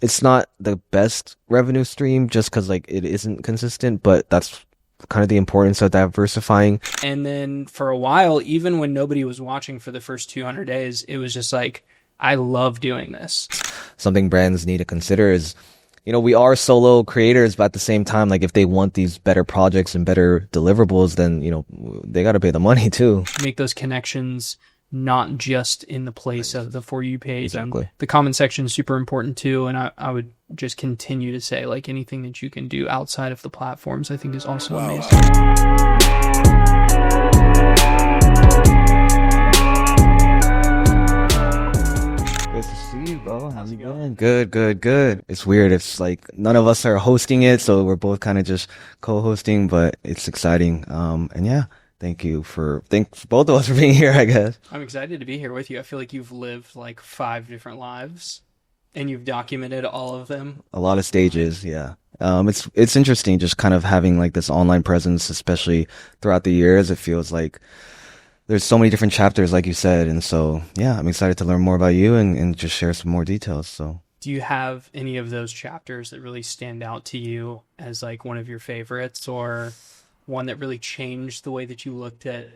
it's not the best revenue stream just because like it isn't consistent, but that's kind of the importance of diversifying. And then for a while, even when nobody was watching for the first 200 days, it was just like, I love doing this. Something brands need to consider is, we are solo creators, but at the same time, like if they want these better projects and better deliverables, then, they got to pay the money too. Make those connections not just in the place of the For You page. Exactly. And the comment section is super important too. And I would just continue to say, like, anything that you can do outside of the platforms, I think is also amazing. Good to see you, bro. How's it going? Good. It's weird. It's like none of us are hosting it, so we're both kind of just co-hosting, but it's exciting. And yeah. Thank both of us for being here, I guess. I'm excited to be here with you. I feel like you've lived like 5 different lives and you've documented all of them. A lot of stages, yeah. It's interesting just kind of having like this online presence, especially throughout the years. It feels like there's so many different chapters, like you said. And so, yeah, I'm excited to learn more about you and just share some more details. So, do you have any of those chapters that really stand out to you as like one of your favorites, or one that really changed the way that you looked at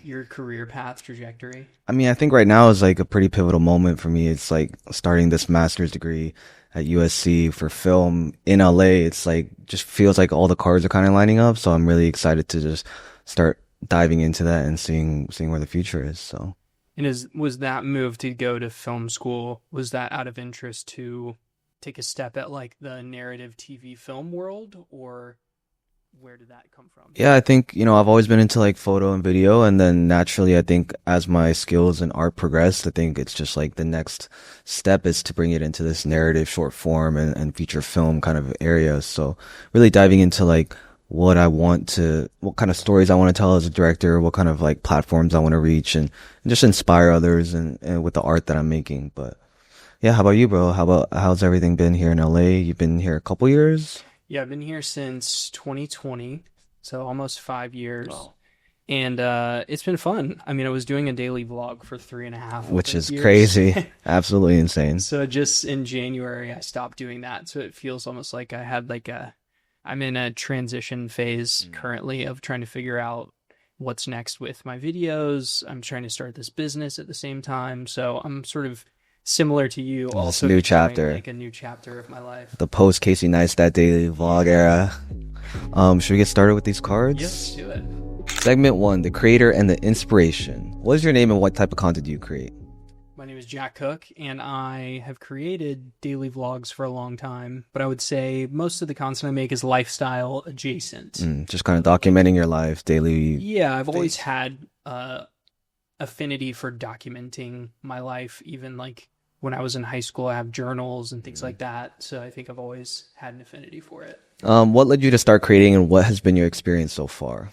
your career path trajectory? I mean, I think right now is like a pretty pivotal moment for me. It's like starting this master's degree at USC for film in LA. It's like, just feels like all the cards are kind of lining up. So I'm really excited to just start diving into that and seeing where the future is. So. And was that move to go to film school, was that out of interest to take a step at like the narrative TV film world, or where did that come from? Yeah, I think, I've always been into like photo and video, and then naturally I think as my skills in art progressed, I think it's just like the next step is to bring it into this narrative short form and feature film kind of area. So really diving into like what kind of stories I want to tell as a director, what kind of like platforms I want to reach and just inspire others and with the art that I'm making. But yeah, how about you, bro? How's everything been here in LA? You've been here a couple years? Yeah, I've been here since 2020, so almost 5 years. Wow. And it's been fun. I mean, I was doing a daily vlog for 3.5 which is years. Crazy. Absolutely insane. So just in January, I stopped doing that. So it feels almost like I had I'm in a transition phase currently of trying to figure out what's next with my videos. I'm trying to start this business at the same time. So I'm sort of similar to you, also new chapter, like a new chapter of my life. The post Casey Neistat daily vlog era. Should we get started with these cards? Yes, do it. Segment 1: the creator and the inspiration. What is your name and what type of content do you create? My name is Jack Cook, and I have created daily vlogs for a long time, but I would say most of the content I make is lifestyle adjacent. Just kind of documenting your life daily. Yeah, I've always had affinity for documenting my life, even like when I was in high school. I have journals and things like that, so I think I've always had an affinity for it. What led you to start creating, and what has been your experience so far?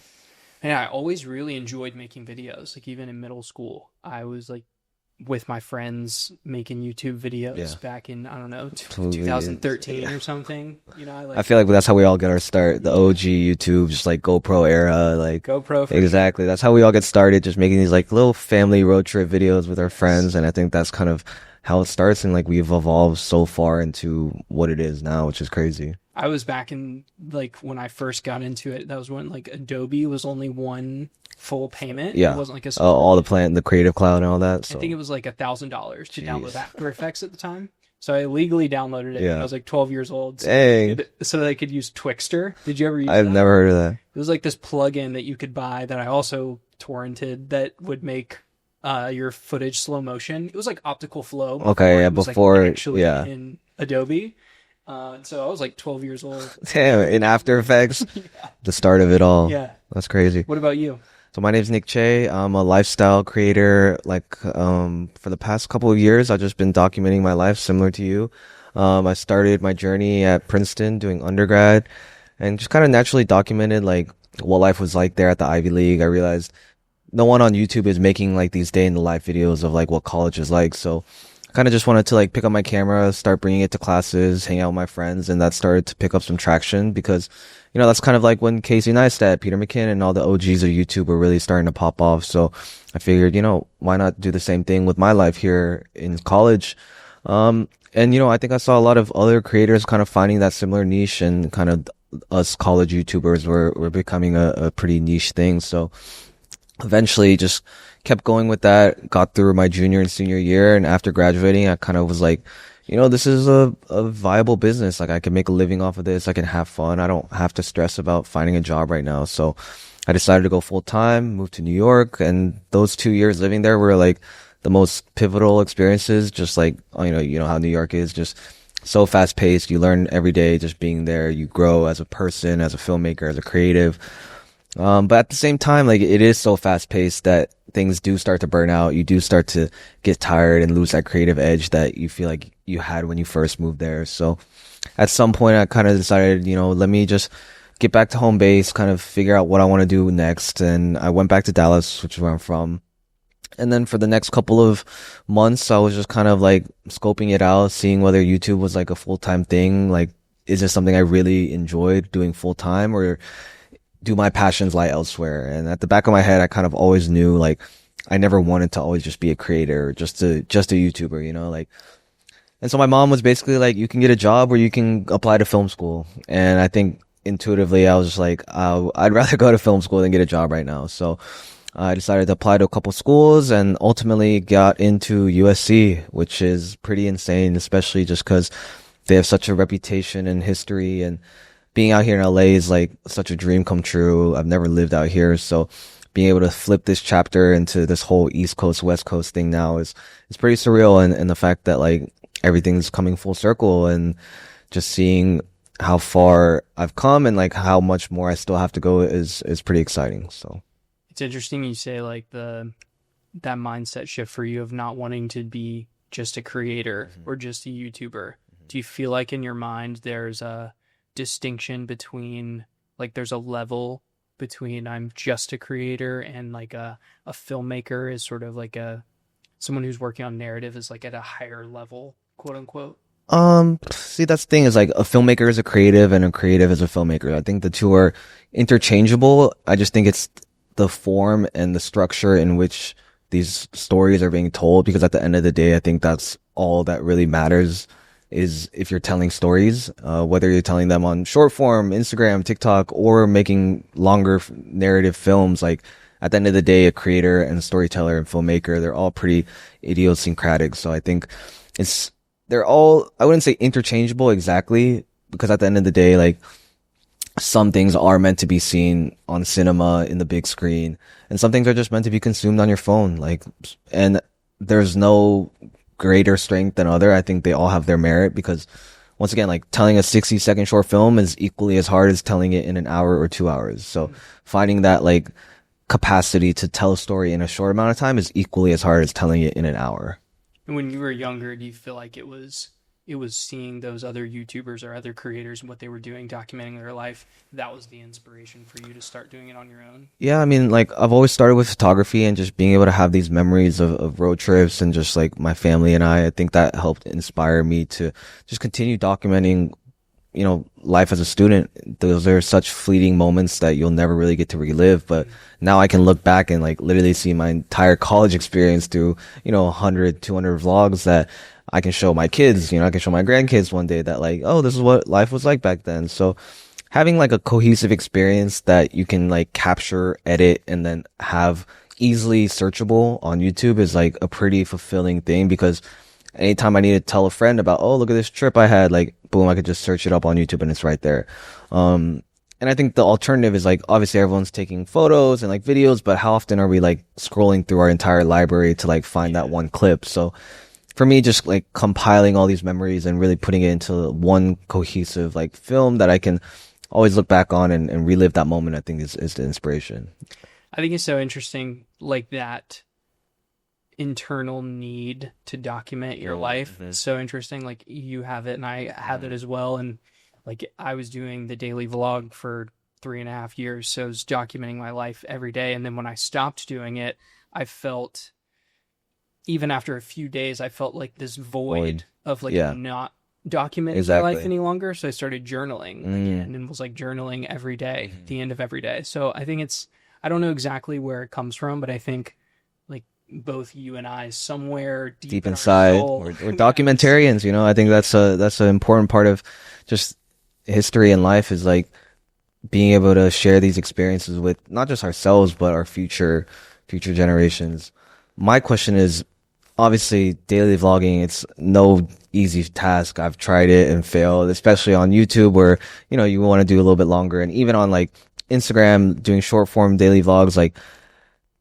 Yeah, I always really enjoyed making videos. Like even in middle school, I was like with my friends making YouTube videos back in, I don't know, 2013 or something. I feel like that's how we all get our start. The OG YouTube, just like GoPro era, like GoPro. Exactly. That's how we all get started, just making these like little family road trip videos with our friends. And I think that's kind of how it starts. And like we've evolved so far into what it is now, which is crazy. I was back in like when I first got into it, that was when like Adobe was only one full payment. Yeah. It wasn't like all the Creative Cloud and all that. So. I think it was like $1,000 to download After Effects at the time. So I legally downloaded it when I was like 12 years old. So Dang. So that I could use Twixtor. Did you ever use I've that? never heard of that. It was like this plugin that you could buy that I also torrented that would make your footage slow motion. It was like optical flow. Before in Adobe. So I was like 12 years old. Damn, in After Effects, the start of it all. Yeah. That's crazy. What about you? So my name's Nick Chae. I'm a lifestyle creator. Like, for the past couple of years, I've just been documenting my life similar to you. I started my journey at Princeton doing undergrad and just kind of naturally documented like what life was like there at the Ivy League. I realized no one on YouTube is making like these day in the life videos of like what college is like. So I kind of just wanted to like pick up my camera, start bringing it to classes, hang out with my friends. And that started to pick up some traction because, that's kind of like when Casey Neistat, Peter McKinnon, and all the OGs of YouTube were really starting to pop off. So I figured, why not do the same thing with my life here in college? And I think I saw a lot of other creators kind of finding that similar niche, and kind of us college YouTubers were becoming a pretty niche thing. So eventually just kept going with that, got through my junior and senior year, and after graduating, I kind of was like, this is a viable business. Like I can make a living off of this. I can have fun. I don't have to stress about finding a job right now. So I decided to go full time, move to New York, and those 2 years living there were like the most pivotal experiences. Just like, you know how New York is, just so fast paced. You learn every day just being there. You grow as a person, as a filmmaker, as a creative. But at the same time, like it is so fast paced that things do start to burn out. You do start to get tired and lose that creative edge that you feel like you had when you first moved there. So at some point I kind of decided, let me just get back to home base, kind of figure out what I want to do next. And I went back to Dallas, which is where I'm from. And then for the next couple of months, I was just kind of like scoping it out, seeing whether YouTube was like a full-time thing. Like, is this something I really enjoyed doing full time, or do my passions lie elsewhere? And at the back of my head, I kind of always knew like I never wanted to always just be a creator, or just a YouTuber, like. And so my mom was basically like, you can get a job or you can apply to film school. And I think intuitively I was just like, I'd rather go to film school than get a job right now. So I decided to apply to a couple schools and ultimately got into USC, which is pretty insane, especially just because they have such a reputation and history, and being out here in LA is like such a dream come true. I've never lived out here, so being able to flip this chapter into this whole East Coast, West Coast thing now is pretty surreal. And the fact that like everything's coming full circle, and just seeing how far I've come and like how much more I still have to go is pretty exciting. So It's interesting you say like that mindset shift for you of not wanting to be just a creator or just a YouTuber. Do you feel like in your mind there's a distinction between like there's a level between I'm just a creator and like a filmmaker is sort of like a someone who's working on narrative is like at a higher level, quote unquote? see, that's the thing, is like a filmmaker is a creative and a creative is a filmmaker. I think the two are interchangeable. I just think it's the form and the structure in which these stories are being told, because at the end of the day, I think that's all that really matters, is if you're telling stories, whether you're telling them on short form, Instagram, TikTok, or making longer narrative films. Like at the end of the day, a creator and storyteller and filmmaker, they're all pretty idiosyncratic. So I think it's, they're all, I wouldn't say interchangeable exactly, because at the end of the day, like some things are meant to be seen on cinema in the big screen, and some things are just meant to be consumed on your phone. Like, and there's no greater strength than other. I think they all have their merit, because once again, like telling a 60-second short film is equally as hard as telling it in an hour or 2 hours. So finding that like capacity to tell a story in a short amount of time is equally as hard as telling it in an hour. And when you were younger, do you feel like it was seeing those other YouTubers or other creators and what they were doing, documenting their life, that was the inspiration for you to start doing it on your own? Yeah, I mean, like I've always started with photography, and just being able to have these memories of road trips and just like my family and I think that helped inspire me to just continue documenting, life as a student. Those are such fleeting moments that you'll never really get to relive. But now I can look back and like literally see my entire college experience through, 100, 200 vlogs that I can show my kids, I can show my grandkids one day that like, oh, this is what life was like back then. So having like a cohesive experience that you can like capture, edit, and then have easily searchable on YouTube is like a pretty fulfilling thing, because anytime I need to tell a friend about, oh, look at this trip I had, like, boom, I could just search it up on YouTube and it's right there. And I think the alternative is like, obviously everyone's taking photos and like videos, but how often are we like scrolling through our entire library to like find that one clip? So for me, just like compiling all these memories and really putting it into one cohesive like film that I can always look back on and relive that moment, I think is the inspiration. I think it's so interesting, like that internal need to document your life. It's so interesting. Like you have it and I have it as well. And like I was doing the daily vlog for 3.5 years. So I was documenting my life every day. And then when I stopped doing it, I felt, even after a few days, I felt like this void of like not documenting my life any longer. So I started journaling again, and was like journaling every day, at the end of every day. So I think it's, I don't know exactly where it comes from, but I think like both you and I somewhere deep Deep in our inside, soul. we're Yes. documentarians, you know. I think that's an important part of just history and life is like being able to share these experiences with not just ourselves but our future generations. My question is obviously daily vlogging, it's no easy task. I've tried it and failed, especially on YouTube where, you know, you want to do a little bit longer, and even on like Instagram doing short form daily vlogs. Like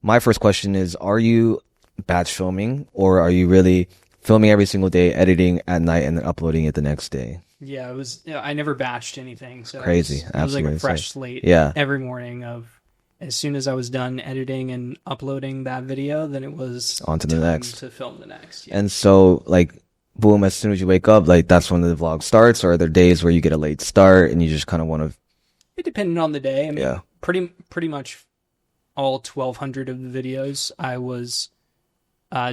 my first question is, are you batch filming or are you really filming every single day, editing at night and then uploading it the next day? Yeah, it was. I never batched anything, so Crazy. it was like a Absolutely insane. fresh slate Yeah. every morning. Of as soon as I was done editing and uploading that video, then it was On to the time next. to film the next. Yeah, And so like boom, as soon as you wake up, like that's when the vlog starts, or are there days where you get a late start and you just kind of want to, it depended on the day. I yeah. mean, pretty much all 1,200 of the videos, I was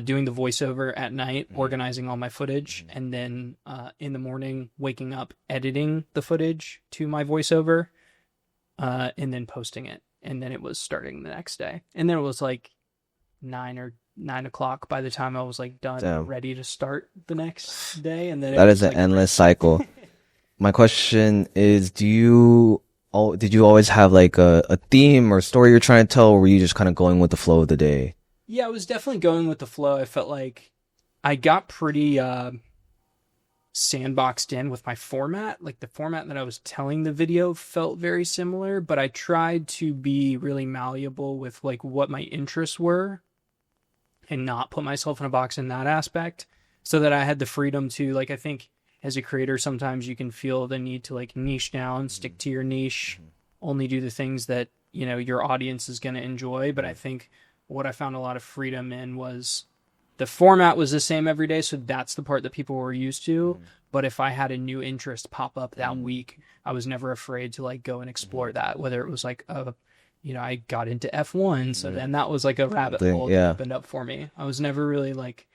doing the voiceover at night, organizing all my footage, and then in the morning, waking up, editing the footage to my voiceover, and then posting it. And then it was starting the next day. And then it was like 9 o'clock by the time I was like done, Damn. ready to start the next day. And then it That is was an like endless cycle. My question is, did you always have like a theme or story you're trying to tell, or were you just kind of going with the flow of the day? yeah, I was definitely going with the flow. I felt like I got pretty sandboxed in with my format. Like the format that I was telling the video felt very similar, but I tried to be really malleable with like what my interests were and not put myself in a box in that aspect so that I had the freedom to like I think as a creator sometimes you can feel the need to like niche down, stick to your niche, only do the things that, you know, your audience is going to enjoy, but I think what I found a lot of freedom in was the format was the same every day, so that's the part that people were used to. But if I had a new interest pop up that week, I was never afraid to like go and explore that. Whether it was like a, you know, I got into F1, so then that was like a rabbit Thing, hole that yeah. opened up for me. I was never really like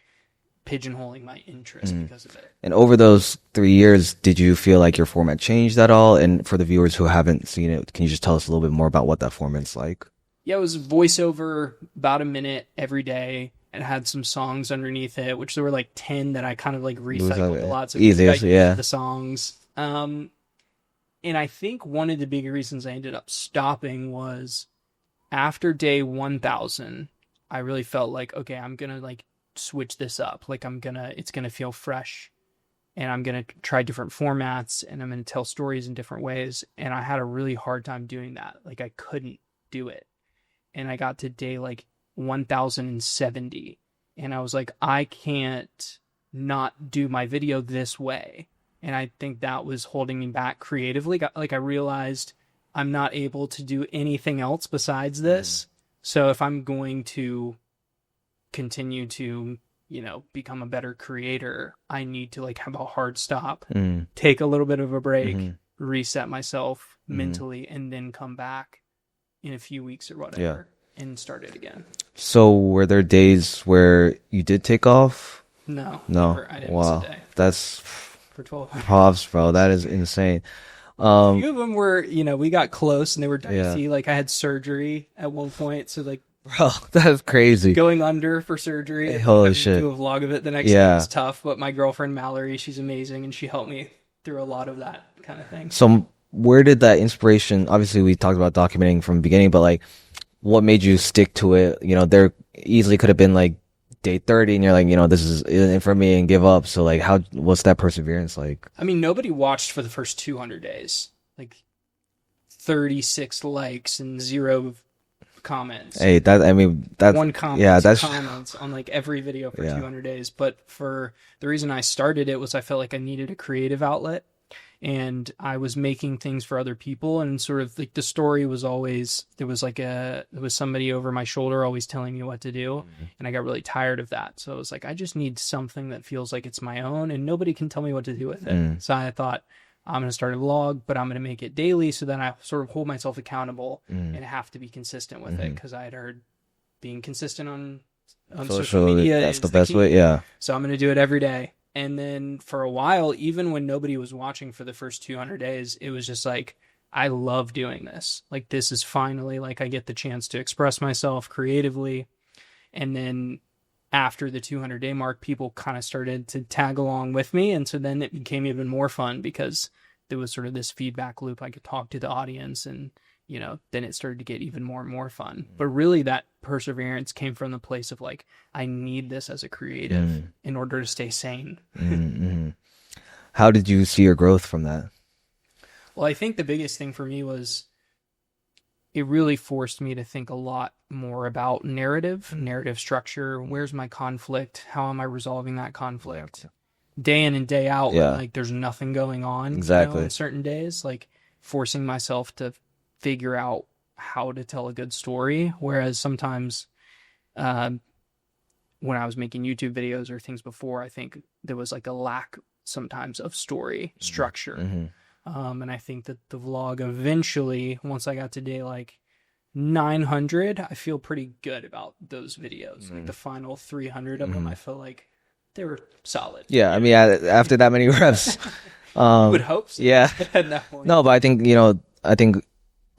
pigeonholing my interest because of it. And over those 3 years, did you feel like your format changed at all? And for the viewers who haven't seen it, can you just tell us a little bit more about what that format's like? Yeah, it was voiceover about a minute every day. It had some songs underneath it, which there were like 10 that I kind of like recycled a lot. So Easy, I got used yeah. to the songs. And I think one of the big reasons I ended up stopping was after day 1,000, I really felt like, okay, I'm going to like switch this up. Like it's going to feel fresh and I'm going to try different formats and I'm going to tell stories in different ways. And I had a really hard time doing that. Like I couldn't do it. And I got to day like 1,070 and I was like, I can't not do my video this way. And I think that was holding me back creatively. Like I realized I'm not able to do anything else besides this. So if I'm going to continue to, you know, become a better creator, I need to like have a hard stop, take a little bit of a break, reset myself mentally, and then come back in a few weeks or whatever and start it again. So were there days where you did take off? No. No. Never. I didn't Wow. miss a day That's for 12 hours. props, bro. That is insane. A few of them were, you know, we got close and they were dicey. Yeah. Like I had surgery at one point, so like Bro, that's crazy. going under for surgery. And Holy having to shit. do a vlog of it the next day was tough, but my girlfriend Mallory, she's amazing, and she helped me through a lot of that kind of thing. So where did that inspiration, obviously we talked about documenting from the beginning, but like what made you stick to it? You know, there easily could have been like day 30 and you're like, you know, this isn't for me and give up. So like what's that perseverance like? I mean, nobody watched for the first 200 days. Like 36 likes and 0 comments. Hey, that's one comment, yeah, two that's comments on like every video for 200 days. But for the reason I started it was I felt like I needed a creative outlet, and I was making things for other people, and sort of like the story was always there was somebody over my shoulder always telling me what to do, and I got really tired of that. So I was like, I just need something that feels like it's my own, and nobody can tell me what to do with it. So I thought, I'm going to start a vlog, but I'm going to make it daily so then I sort of hold myself accountable and have to be consistent with it, because I had heard being consistent on social media that's is the best key. way. Yeah. So I'm going to do it every day. And then for a while, even when nobody was watching for the first 200 days, it was just like, I love doing this. Like, this is finally like I get the chance to express myself creatively. And then after the 200-day mark, people kind of started to tag along with me. And so then it became even more fun because there was sort of this feedback loop. I could talk to the audience and, then it started to get even more and more fun. But really that perseverance came from the place of like, I need this as a creative in order to stay sane. Mm-hmm. How did you see your growth from that? Well, I think the biggest thing for me was it really forced me to think a lot more about narrative structure. Where's my conflict? How am I resolving that conflict? Day in and day out, like there's nothing going on. Exactly. On certain days, like forcing myself to figure out how to tell a good story. Whereas sometimes when I was making YouTube videos or things before, I think there was like a lack sometimes of story structure. Mm-hmm. And I think that the vlog eventually, once I got to day like 900, I feel pretty good about those videos. Like the final 300 of them, I feel like they were solid. Yeah, I mean, after that many reps, you would hope so. Yeah. At that point. No, but I think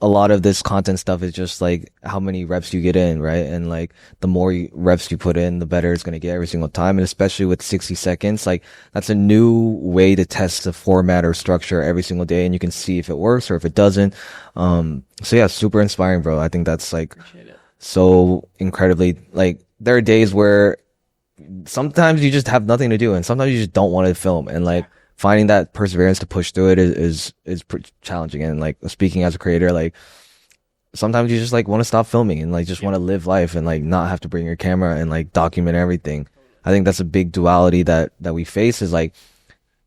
a lot of this content stuff is just like how many reps you get in, right? And like the more reps you put in, the better it's going to get every single time. And especially with 60 seconds, like that's a new way to test the format or structure every single day. And you can see if it works or if it doesn't. So yeah, super inspiring, bro. I think that's like so incredibly, like there are days where sometimes you just have nothing to do and sometimes you just don't want to film, and like finding that perseverance to push through it is pretty challenging. And like speaking as a creator, like sometimes you just like want to stop filming and like just want to live life and like not have to bring your camera and like document everything. I think that's a big duality that we face, is like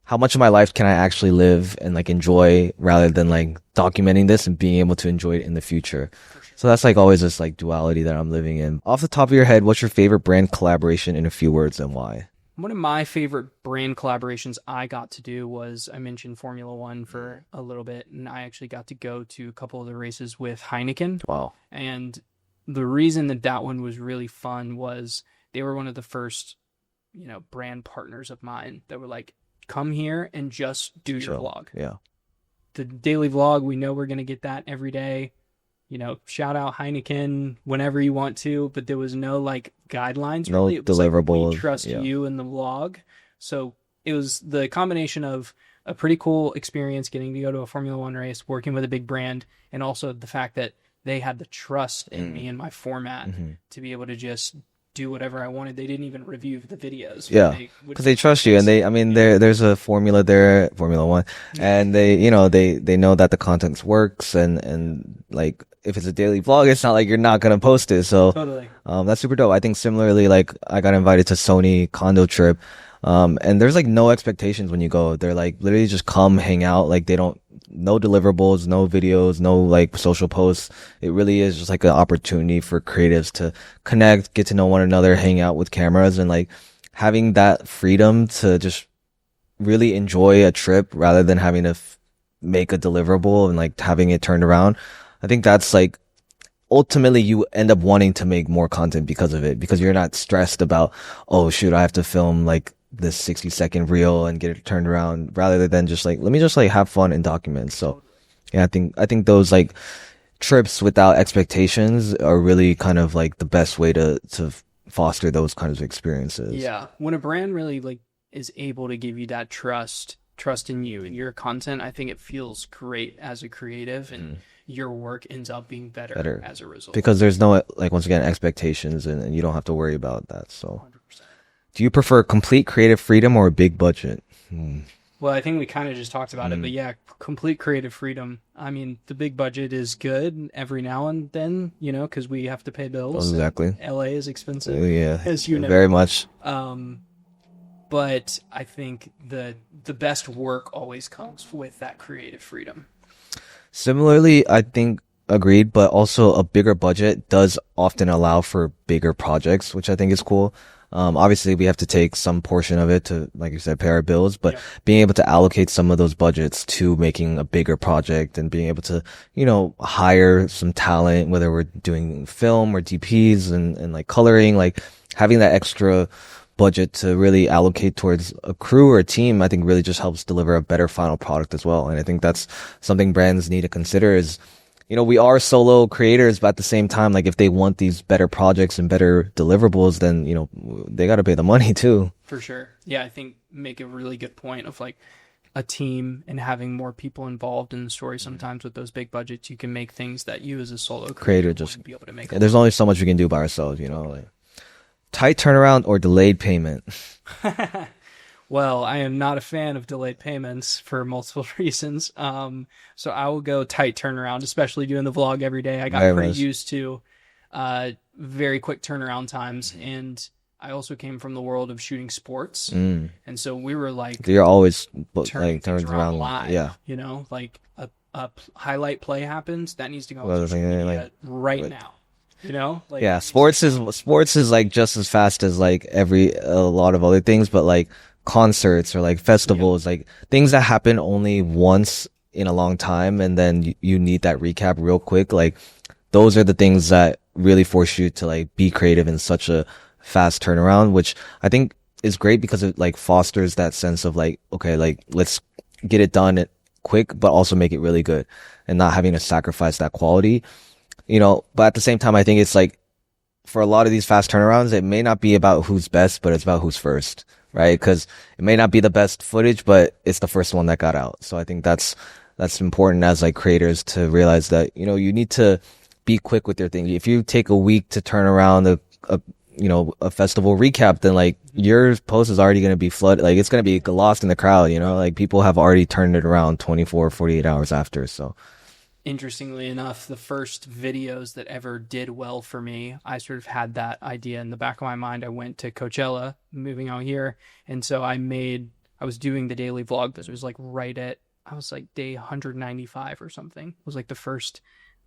how much of my life can I actually live and like enjoy rather than like documenting this and being able to enjoy it in the future. So that's like always this like duality that I'm living in. Off the top of your head, what's your favorite brand collaboration in a few words and why? One of my favorite brand collaborations I got to do was, I mentioned Formula One for a little bit, and I actually got to go to a couple of the races with Heineken. Wow. And the reason that one was really fun was they were one of the first, brand partners of mine that were like, come here and just do your vlog. Yeah. The daily vlog, we know we're going to get that every day. Shout out Heineken whenever you want to, but there was no like guidelines. No really. It was deliverable. Like, we trust you in the vlog. So it was the combination of a pretty cool experience getting to go to a Formula One race, working with a big brand, and also the fact that they had the trust in me and my format to be able to just do whatever I wanted. They didn't even review the videos. Yeah, because they trust you, and there's a formula there, Formula One, and they know that the content works, and like if it's a daily vlog, it's not like you're not gonna post it. So totally, that's super dope. I think similarly, like I got invited to Sony condo trip, and there's like no expectations when you go. They're like literally just come hang out. Like no deliverables, no videos, no like social posts. It really is just like an opportunity for creatives to connect, get to know one another, hang out with cameras, and like having that freedom to just really enjoy a trip rather than having to make a deliverable and like having it turned around. I think that's like ultimately you end up wanting to make more content because of it, because you're not stressed about, oh shoot, I have to film like this 60-second reel and get it turned around, rather than just like, let me just like have fun and document. So yeah, I think those like trips without expectations are really kind of like the best way to foster those kinds of experiences. Yeah. When a brand really like is able to give you that trust in you and your content, I think it feels great as a creative, and your work ends up being better as a result. Because there's no, like, once again, expectations, and you don't have to worry about that. So 100%. Do you prefer complete creative freedom or a big budget? Well, I think we kind of just talked about it, but yeah, complete creative freedom. I mean, the big budget is good every now and then, because we have to pay bills. Exactly. LA is expensive. Yeah. As you know. Very much. But I think the best work always comes with that creative freedom. Similarly, I think agreed, but also a bigger budget does often allow for bigger projects, which I think is cool. Obviously we have to take some portion of it to, like you said, pay our bills, but being able to allocate some of those budgets to making a bigger project and being able to, hire some talent, whether we're doing film or DPs and like coloring, like having that extra budget to really allocate towards a crew or a team, I think really just helps deliver a better final product as well. And I think that's something brands need to consider is, we are solo creators, but at the same time, like if they want these better projects and better deliverables, then, they got to pay the money too. For sure. Yeah, I think make a really good point of like a team and having more people involved in the story. Sometimes with those big budgets, you can make things that you as a solo creator Just, wouldn't be able to make. there's only so much we can do by ourselves, like tight turnaround or delayed payment. Well, I am not a fan of delayed payments for multiple reasons. So I will go tight turnaround, especially doing the vlog every day. I got Very pretty much. used to very quick turnaround times, and I also came from the world of shooting sports, and so we were like You're always turning like things turns around around, live. yeah. Like a highlight play happens, that needs to go on Well, social media like, right now. Like yeah, sports is like just as fast as like a lot of other things, but like concerts or like festivals, like things that happen only once in a long time, and then you need that recap real quick. Like those are the things that really force you to like be creative in such a fast turnaround, which I think is great because it like fosters that sense of like, okay, like let's get it done quick, but also make it really good and not having to sacrifice that quality. But at the same time, I think it's like for a lot of these fast turnarounds, it may not be about who's best, but it's about who's first, right? Because it may not be the best footage, but it's the first one that got out. So I think that's important as like creators to realize that, you need to be quick with your thing. If you take a week to turn around a festival recap, then like your post is already going to be flooded. Like it's going to be lost in the crowd, like people have already turned it around 24, 48 hours after. So. Interestingly enough, the first videos that ever did well for me, I sort of had that idea in the back of my mind. I went to Coachella, moving out here, and so I was doing the daily vlog. This was like I was like day 195 or something. It was like the first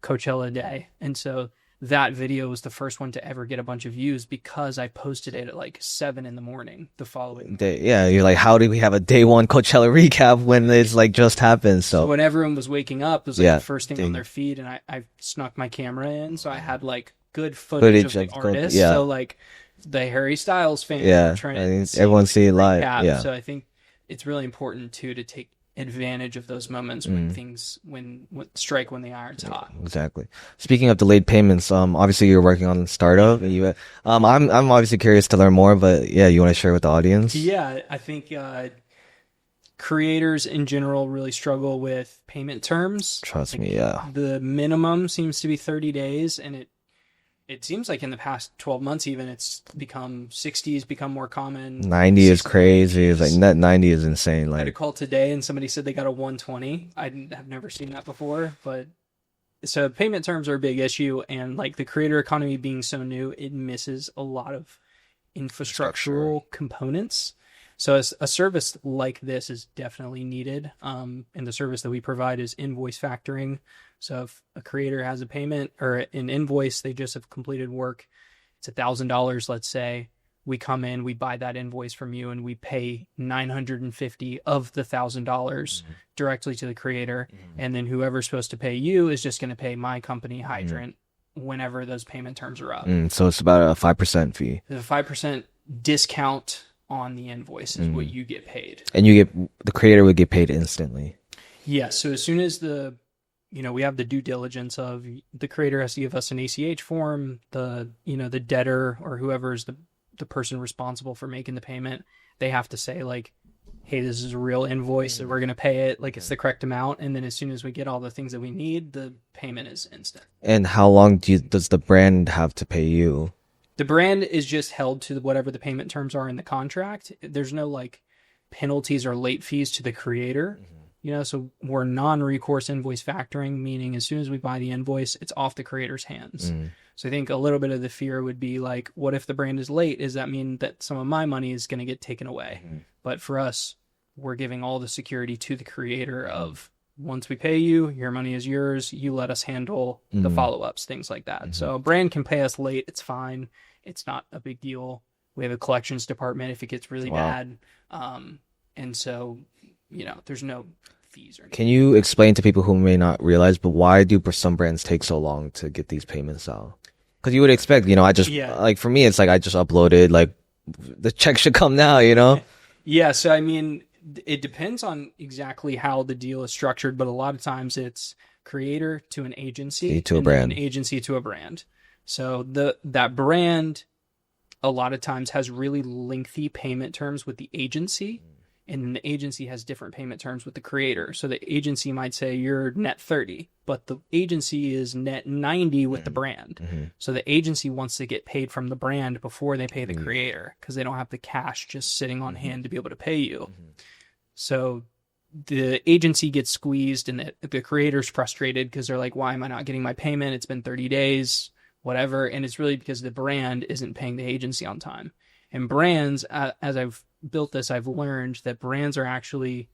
Coachella day, and so that video was the first one to ever get a bunch of views because I posted it at like 7 a.m. the following day. Yeah, you're like, how do we have a day one Coachella recap when it's like just happened? So when everyone was waking up, it was like the first thing on their feed, and I snuck my camera in, so I had like good footage of the artist. Yeah. So like the Harry Styles fan, everyone see it live. Yeah. So I think it's really important too to take advantage of those moments when things when strike when the iron's hot. Exactly. Speaking of delayed payments, obviously you're working on startup, and I'm obviously curious to learn more, but yeah, you want to share with the audience? Yeah, I think creators in general really struggle with payment terms. Trust me, yeah. The minimum seems to be 30 days, and it seems like in the past 12 months even it's become 60 has become more common. 90 is crazy. It's like net 90 is insane. Like I had a call today and somebody said they got a 120. I've never seen that before, but so payment terms are a big issue, and like the creator economy being so new, it misses a lot of infrastructural components. So a service like this is definitely needed. And the service that we provide is invoice factoring. So if a creator has a payment or an invoice, they just have completed work, it's $1,000, let's say. We come in, we buy that invoice from you, and we pay $950 of the $1,000 directly to the creator. And then whoever's supposed to pay you is just going to pay my company, Hydrant, whenever those payment terms are up. So it's about a 5% fee. The 5% discount on the invoice is what you get paid. And the creator would get paid instantly. Yeah. So as soon as we have the due diligence of the creator has to give us an ACH form, the debtor or whoever is the person responsible for making the payment, they have to say like, hey, this is a real invoice that we're going to pay it. Like it's the correct amount. And then as soon as we get all the things that we need, the payment is instant. And how long does the brand have to pay you? The brand is just held to whatever the payment terms are in the contract. There's no like penalties or late fees to the creator. So we're non-recourse invoice factoring, meaning as soon as we buy the invoice, it's off the creator's hands. So I think a little bit of the fear would be like, what if the brand is late? Does that mean that some of my money is going to get taken away? But for us, we're giving all the security to the creator of once we pay you, your money is yours. You let us handle the follow-ups, things like that. So a brand can pay us late. It's fine. It's not a big deal. We have a collections department if it gets really bad. And so, there's no fees or anything. Can you explain to people who may not realize, but why do some brands take so long to get these payments out? Because you would expect, like for me, it's like I just uploaded, like the check should come now, Yeah. So, I mean, it depends on exactly how the deal is structured, but a lot of times it's creator to an agency To a and then an brand. agency to a brand. So that brand a lot of times has really lengthy payment terms with the agency, and then the agency has different payment terms with the creator. So the agency might say you're net 30, but the agency is net 90 with the brand. Mm-hmm. So the agency wants to get paid from the brand before they pay the Mm-hmm. creator because they don't have the cash just sitting on hand to be able to pay you. Mm-hmm. So the agency gets squeezed and the creator's frustrated because they're like, why am I not getting my payment? It's been 30 days, whatever. And it's really because the brand isn't paying the agency on time. And brands, as I've built this, I've learned that brands are actually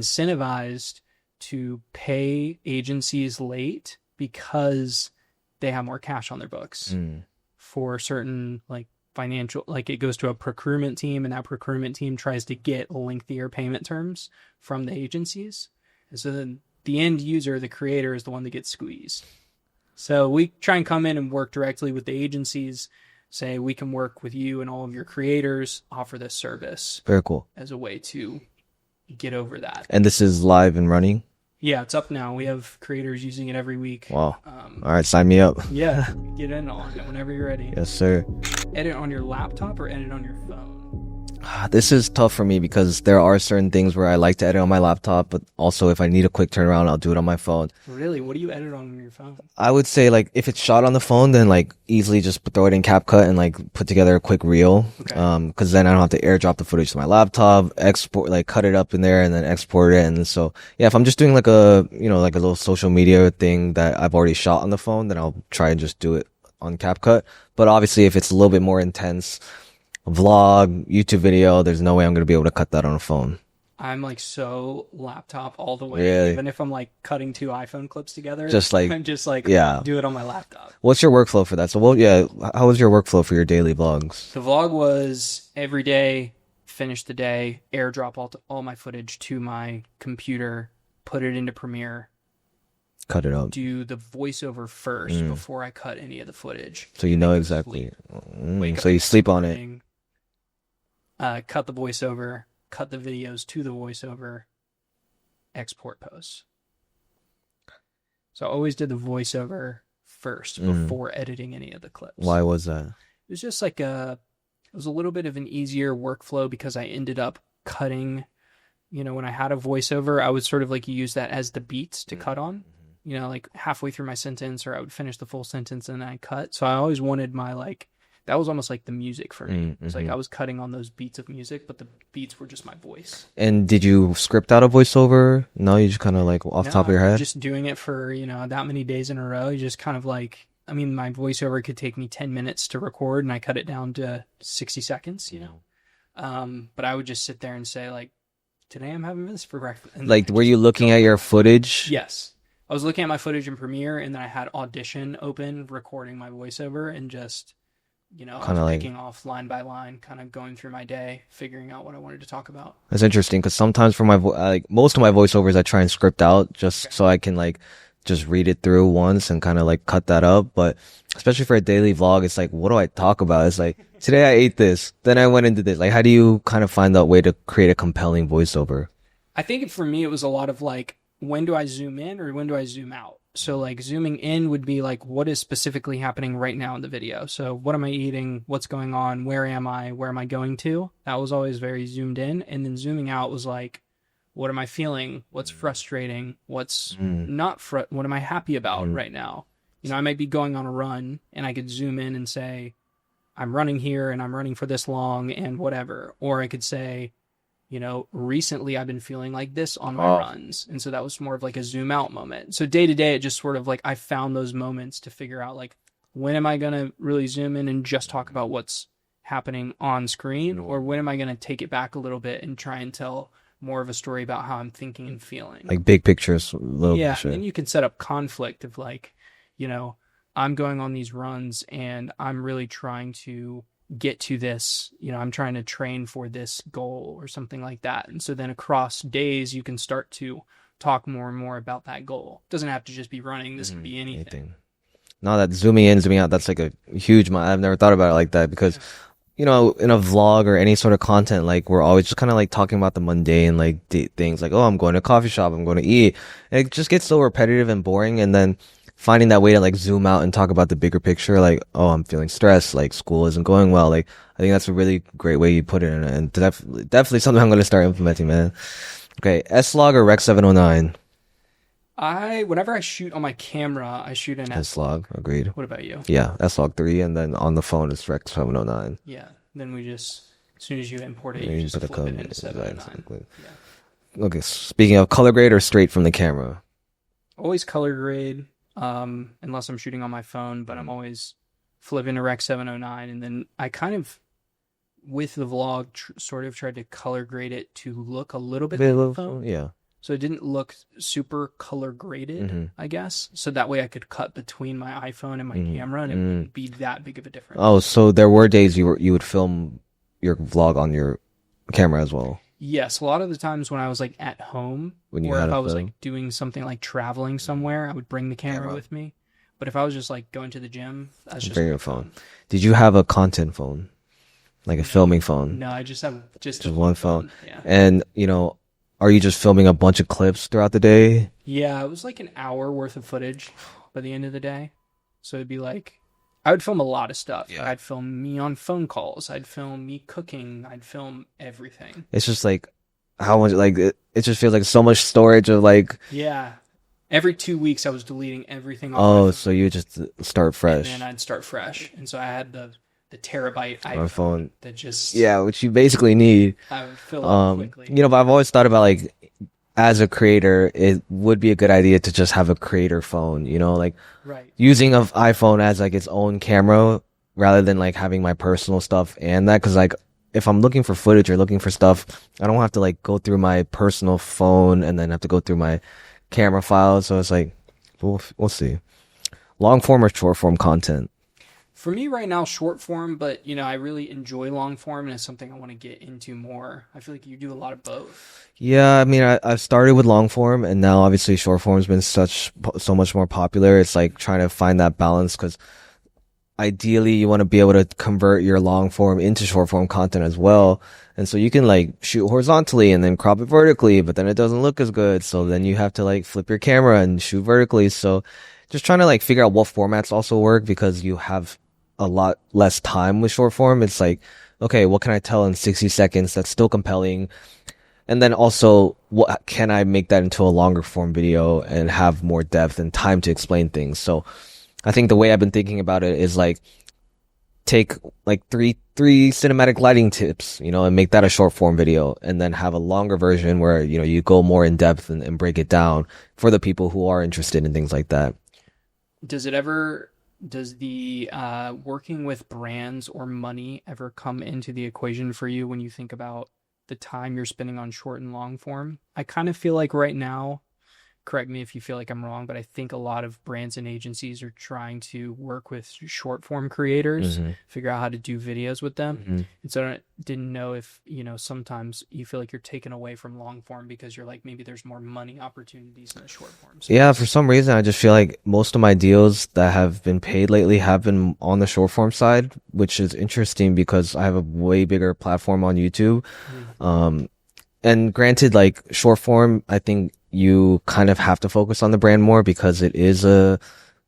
incentivized to pay agencies late because they have more cash on their books Mm. for certain like financial, like it goes to a procurement team and that procurement team tries to get lengthier payment terms from the agencies. And so then the end user, the creator, is the one that gets squeezed. So we try and come in and work directly with the agencies, say we can work with you and all of your creators, offer this service Very cool. as a way to get over that. And this is live and running? Yeah, it's up now. We have creators using it every week. Wow. All right, sign me up. Yeah, get in on it whenever you're ready. Yes, sir. Edit on your laptop or edit on your phone? This is tough for me because there are certain things where I like to edit on my laptop, but also if I need a quick turnaround, I'll do it on my phone. Really? What do you edit on your phone? I would say like if it's shot on the phone, then like easily just throw it in CapCut and like put together a quick reel. Okay. Cause then I don't have to airdrop the footage to my laptop, export, like cut it up in there and then export it. And so, yeah, if I'm just doing like a, like a little social media thing that I've already shot on the phone, then I'll try and just do it on CapCut. But obviously if it's a little bit more intense, vlog, YouTube video, there's no way I'm going to be able to cut that on a phone. I'm like so laptop all the way. Really? Even if I'm like cutting two iPhone clips together, Just like, I'm just like, yeah. do it on my laptop. What's your workflow for that? So, well, yeah, how was your workflow for your daily vlogs? The vlog was every day, finish the day, airdrop all my footage to my computer, put it into Premiere, Cut it up. do the voiceover first before I cut any of the footage. So you know Make it exactly. Wake So up you sleep on it. morning, cut the voiceover, cut the videos to the voiceover, export posts. So I always did the voiceover first before editing any of the clips. Why was that? It was just like it was a little bit of an easier workflow because I ended up cutting, when I had a voiceover, I would sort of like use that as the beats to cut on, like halfway through my sentence, or I would finish the full sentence and then I cut. So I always wanted that was almost like the music for me. It's like I was cutting on those beats of music, but the beats were just my voice. And did you script out a voiceover? No, you just kind of like off the top of your head? Just doing it for, that many days in a row. You just kind of like, my voiceover could take me 10 minutes to record and I cut it down to 60 seconds, But I would just sit there and say like, today I'm having this for breakfast. And like, were you looking at your footage? Yes. I was looking at my footage in Premiere and then I had Audition open, recording my voiceover and just, I was picking off line by line, kind of going through my day, figuring out what I wanted to talk about. That's interesting because sometimes for most of my voiceovers, I try and script out just so I can like just read it through once and kind of like cut that up. But especially for a daily vlog, it's like, what do I talk about? It's like, today I ate this, then I went into this. Like, how do you kind of find that way to create a compelling voiceover? I think for me, it was a lot of like, when do I zoom in or when do I zoom out? So like zooming in would be like, what is specifically happening right now in the video? So what am I eating? What's going on? Where am I? Where am I going to? That was always very zoomed in. And then zooming out was like, what am I feeling? What's frustrating? What's not what am I happy about right now? I might be going on a run and I could zoom in and say, I'm running here and I'm running for this long and whatever. Or I could say, recently I've been feeling like this on my runs. And so that was more of like a zoom out moment. So day to day, it just sort of like, I found those moments to figure out like, when am I going to really zoom in and just talk about what's happening on screen? Or when am I going to take it back a little bit and try and tell more of a story about how I'm thinking and feeling? Like big pictures. Yeah. And you can set up conflict of like, I'm going on these runs and I'm really trying to get to this, I'm trying to train for this goal or something like that. And so then across days, you can start to talk more and more about that goal. It doesn't have to just be running. This could be anything. No, that zooming in, zooming out, that's like a huge, I've never thought about it like that because in a vlog or any sort of content, like we're always just kind of like talking about the mundane like things like, oh, I'm going to a coffee shop, I'm going to eat. It just gets so repetitive and boring. And then finding that way to like zoom out and talk about the bigger picture, like, oh, I'm feeling stressed, like school isn't going well. Like, I think that's a really great way you put it. And definitely something I'm going to start implementing, man. Okay. S-Log or Rec 709? Whenever I shoot on my camera, I shoot in S-Log. S-Log, agreed. What about you? Yeah, S-Log 3, and then on the phone it's Rec 709. Yeah. Then we just, as soon as you import it, And you you just put the flip it code. into 709. Exactly. Yeah. Okay, speaking of color grade or straight from the camera? Always color grade, unless I'm shooting on my phone, but I'm always flipping to Rec 709. And then I kind of, with the vlog, sort of tried to color grade it to look a little bit like the phone. Yeah. So it didn't look super color graded, I guess. So that way I could cut between my iPhone and my camera and it wouldn't be that big of a difference. Oh, so there were days you would film your vlog on your camera as well. Yes, a lot of the times when I was like at home, When you or had if a I was film? like doing something like traveling somewhere, I would bring the camera with me. But if I was just like going to the gym, that's just Bring my your phone. Did you have a content phone? Like a filming phone? No, I just have just One phone. Yeah. And, are you just filming a bunch of clips throughout the day? Yeah, it was like an hour worth of footage by the end of the day. So it'd be like, I would film a lot of stuff. Yeah. I'd film me on phone calls. I'd film me cooking. I'd film everything. It's just like how much like it just feels like so much storage of like. Yeah. Every 2 weeks I was deleting everything off my Oh, phone. so you just start fresh. And then I'd start fresh. And so I had the terabyte iPhone. iPhone that just Yeah, which you basically need. I would fill up quickly. But I've always thought about like as a creator, it would be a good idea to just have a creator phone, like Right. using an iPhone as like its own camera rather than like having my personal stuff and that. Cause like if I'm looking for footage or looking for stuff, I don't have to like go through my personal phone and then have to go through my camera files. So it's like, we'll see. Long form or short form content? For me right now, short form, but I really enjoy long form and it's something I want to get into more. I feel like you do a lot of both. Yeah, I mean, I've started with long form and now obviously short form has been so much more popular. It's like trying to find that balance because ideally you want to be able to convert your long form into short form content as well. And so you can like shoot horizontally and then crop it vertically, but then it doesn't look as good. So then you have to like flip your camera and shoot vertically. So just trying to like figure out what formats also work because you have a lot less time with short form. It's like, okay, what can I tell in 60 seconds that's still compelling? And then also, what can I make that into a longer form video and have more depth and time to explain things? So I think the way I've been thinking about it is like take like three cinematic lighting tips, and make that a short form video and then have a longer version where, you go more in depth and break it down for the people who are interested in things like that. Does the working with brands or money ever come into the equation for you when you think about the time you're spending on short and long form? I kind of feel like right now, correct me if you feel like I'm wrong, but I think a lot of brands and agencies are trying to work with short form creators, figure out how to do videos with them. And so I didn't know if, sometimes you feel like you're taken away from long form because you're like, maybe there's more money opportunities in the short form. So Yeah, for some reason, I just feel like most of my deals that have been paid lately have been on the short form side, which is interesting because I have a way bigger platform on YouTube. And granted, like short form, I think you kind of have to focus on the brand more because it is a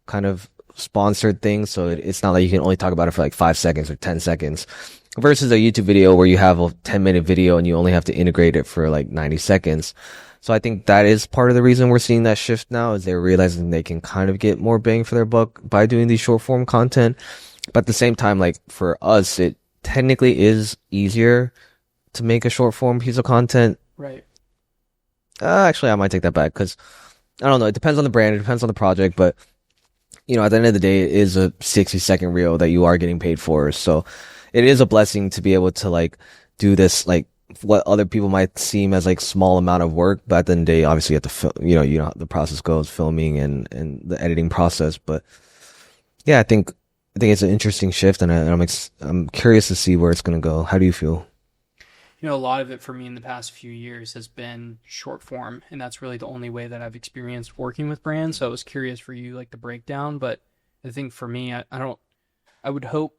kind of sponsored thing. So it's not like you can only talk about it for like 5 seconds or 10 seconds versus a YouTube video where you have a 10-minute video and you only have to integrate it for like 90 seconds. So I think that is part of the reason we're seeing that shift now is they're realizing they can kind of get more bang for their buck by doing these short form content. But at the same time, like for us, it technically is easier to make a short form piece of content. right. Actually, I might take that back because I don't know. It depends on the brand. It depends on the project. But, at the end of the day, it is a 60-second reel that you are getting paid for. So it is a blessing to be able to like do this, like what other people might seem as like small amount of work. But at the end of the day, obviously you have to film, you know how the process goes, filming and the editing process. But yeah, I think it's an interesting shift and I'm curious to see where it's going to go. How do you feel? A lot of it for me in the past few years has been short form, and that's really the only way that I've experienced working with brands. So I was curious for you, like the breakdown, but I think for me, I would hope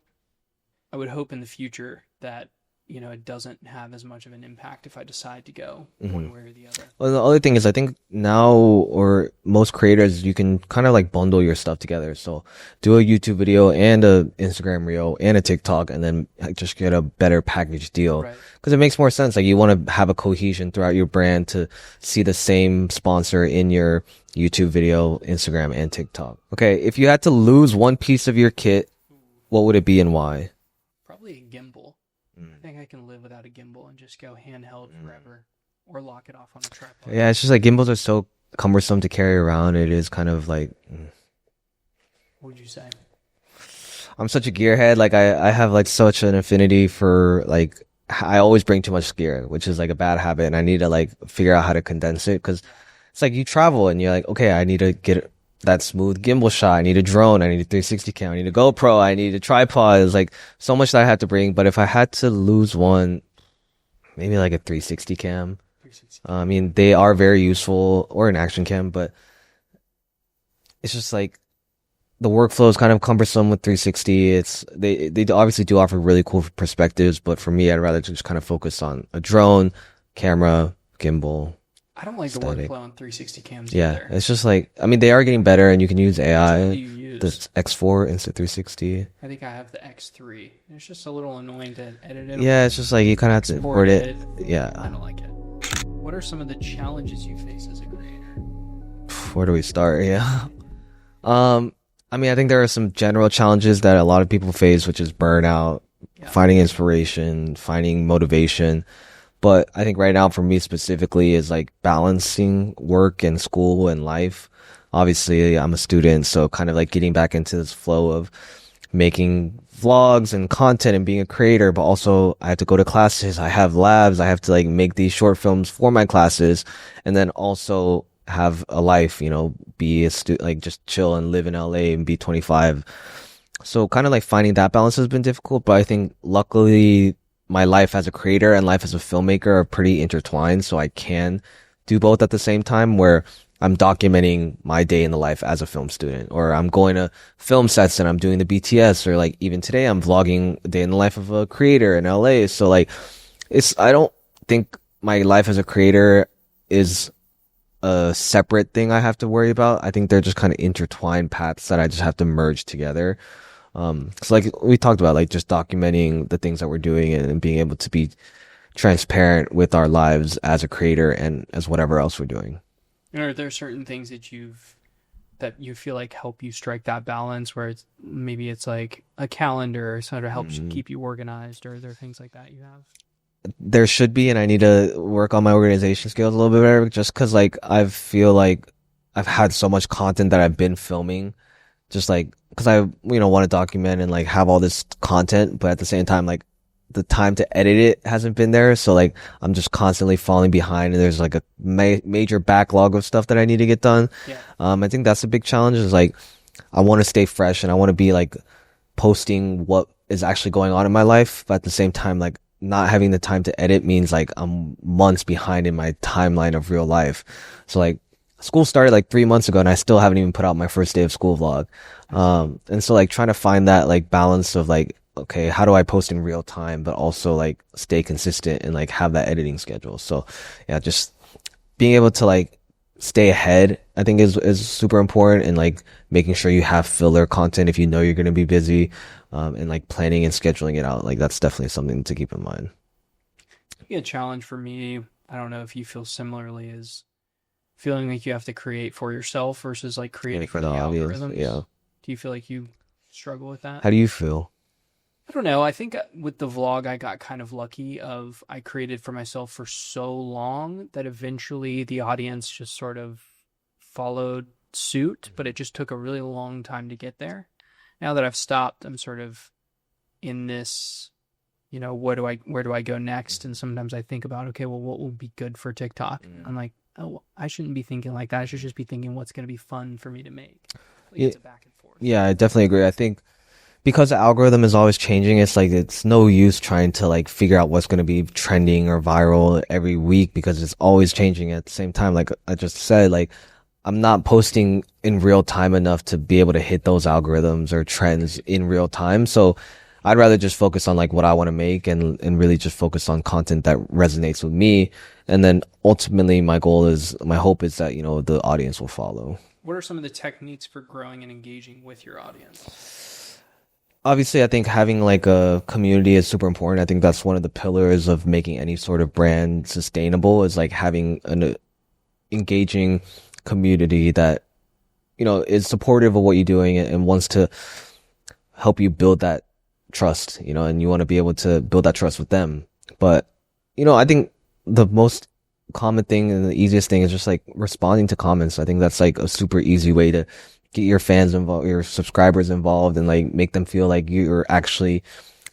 I would hope in the future that, it doesn't have as much of an impact if I decide to go Hmm. one way or the other. Well, the other thing is, I think now, or most creators, you can kind of like bundle your stuff together. So do a YouTube video and a Instagram reel and a TikTok, and then like, just get a better package deal. Right. Because it makes more sense. Like you want to have a cohesion throughout your brand to see the same sponsor in your YouTube video, Instagram, and TikTok. Okay, if you had to lose one piece of your kit, what would it be and why? Probably a gimbal. I think I can live without a gimbal and just go handheld forever, or lock it off on a tripod. Yeah, it's just like gimbals are so cumbersome to carry around. It is kind of like What would you say? I'm such a gearhead. Like I have like such an affinity for like I always bring too much gear, which is like a bad habit, and I need to like figure out how to condense it because it's like you travel and you're like, okay, I need to get that smooth gimbal shot. I need a drone. I need a 360 cam. I need a GoPro. I need a tripod. It's like so much that I have to bring. But if I had to lose one, maybe like a 360 cam. 360. I mean, they are very useful, or an action cam, but it's just like the workflow is kind of cumbersome with 360. They obviously do offer really cool perspectives, but for me, I'd rather just kind of focus on a drone, camera, gimbal, I don't like the static. workflow on 360 cams Yeah, either. it's just like I mean they are getting better, and you can use Which one AI. do you use? The X4 instead 360. I think I have the X3. It's just a little annoying to edit it. Yeah, it's just like you kind of have to import it. I Yeah, don't like it. What are some of the challenges you face as a creator? where do we start? Yeah. I mean, I think there are some general challenges that a lot of people face, which is burnout, Yeah. finding inspiration, finding motivation. But I think right now for me specifically is like balancing work and school and life. Obviously, I'm a student, so kind of like getting back into this flow of making vlogs and content and being a creator, but also I have to go to classes, I have labs, I have to like make these short films for my classes, and then also have a life, be a like just chill and live in LA and be 25. So kind of like finding that balance has been difficult, but I think luckily my life as a creator and life as a filmmaker are pretty intertwined, so I can do both at the same time where I'm documenting my day in the life as a film student, or I'm going to film sets and I'm doing the BTS, or like even today I'm vlogging a day in the life of a creator in LA. So like I don't think my life as a creator is a separate thing I have to worry about. I think they're just kind of intertwined paths that I just have to merge together. So like we talked about, like just documenting the things that we're doing and being able to be transparent with our lives as a creator and as whatever else we're doing. And are there certain things that you feel like help you strike that balance where it's like a calendar sort of helps keep you organized, or are there things like that you have? There should be, and I need to work on my organization skills a little bit better just because like I feel like I've had so much content that I've been filming just like because I want to document and like have all this content, but at the same time like the time to edit it hasn't been there, so like I'm just constantly falling behind, and there's like a major backlog of stuff that I need to get done. Yeah. I think that's a big challenge is like I want to stay fresh and I want to be like posting what is actually going on in my life, but at the same time like not having the time to edit means like I'm months behind in my timeline of real life. So like school started like 3 months ago and I still haven't even put out my first day of school vlog. And so like trying to find that like balance of like, okay, how do I post in real time, but also like stay consistent and like have that editing schedule. So yeah, just being able to like stay ahead, I think is super important, and like making sure you have filler content if you know you're going to be busy, and like planning and scheduling it out. Like that's definitely something to keep in mind. A challenge for me, I don't know if you feel similarly, is feeling like you have to create for yourself versus like creating Like for for the the audience. algorithms. Yeah. Do you feel like you struggle with that? How do you feel? I don't know. I think with the vlog, I got kind of lucky of I created for myself for so long that eventually the audience just sort of followed suit, but it just took a really long time to get there. Now that I've stopped, I'm sort of in this, where do I go next? And sometimes I think about, okay, well, what will be good for TikTok? I'm like, oh, I shouldn't be thinking like that. I should just be thinking what's going to be fun for me to make. Like, it's a back and forth. Yeah, I definitely agree. I think because the algorithm is always changing, it's like it's no use trying to like figure out what's going to be trending or viral every week because it's always changing at the same time. Like I just said, like I'm not posting in real time enough to be able to hit those algorithms or trends in real time. So I'd rather just focus on like what I want to make and really just focus on content that resonates with me. And then ultimately my hope is that, the audience will follow. What are some of the techniques for growing and engaging with your audience? Obviously, I think having like a community is super important. I think that's one of the pillars of making any sort of brand sustainable is like having an engaging community that, is supportive of what you're doing and wants to help you build that trust, and you want to be able to build that trust with them. But, I think the most common thing and the easiest thing is just like responding to comments. I think that's like a super easy way to get your fans involved, your subscribers involved, and like make them feel like you're actually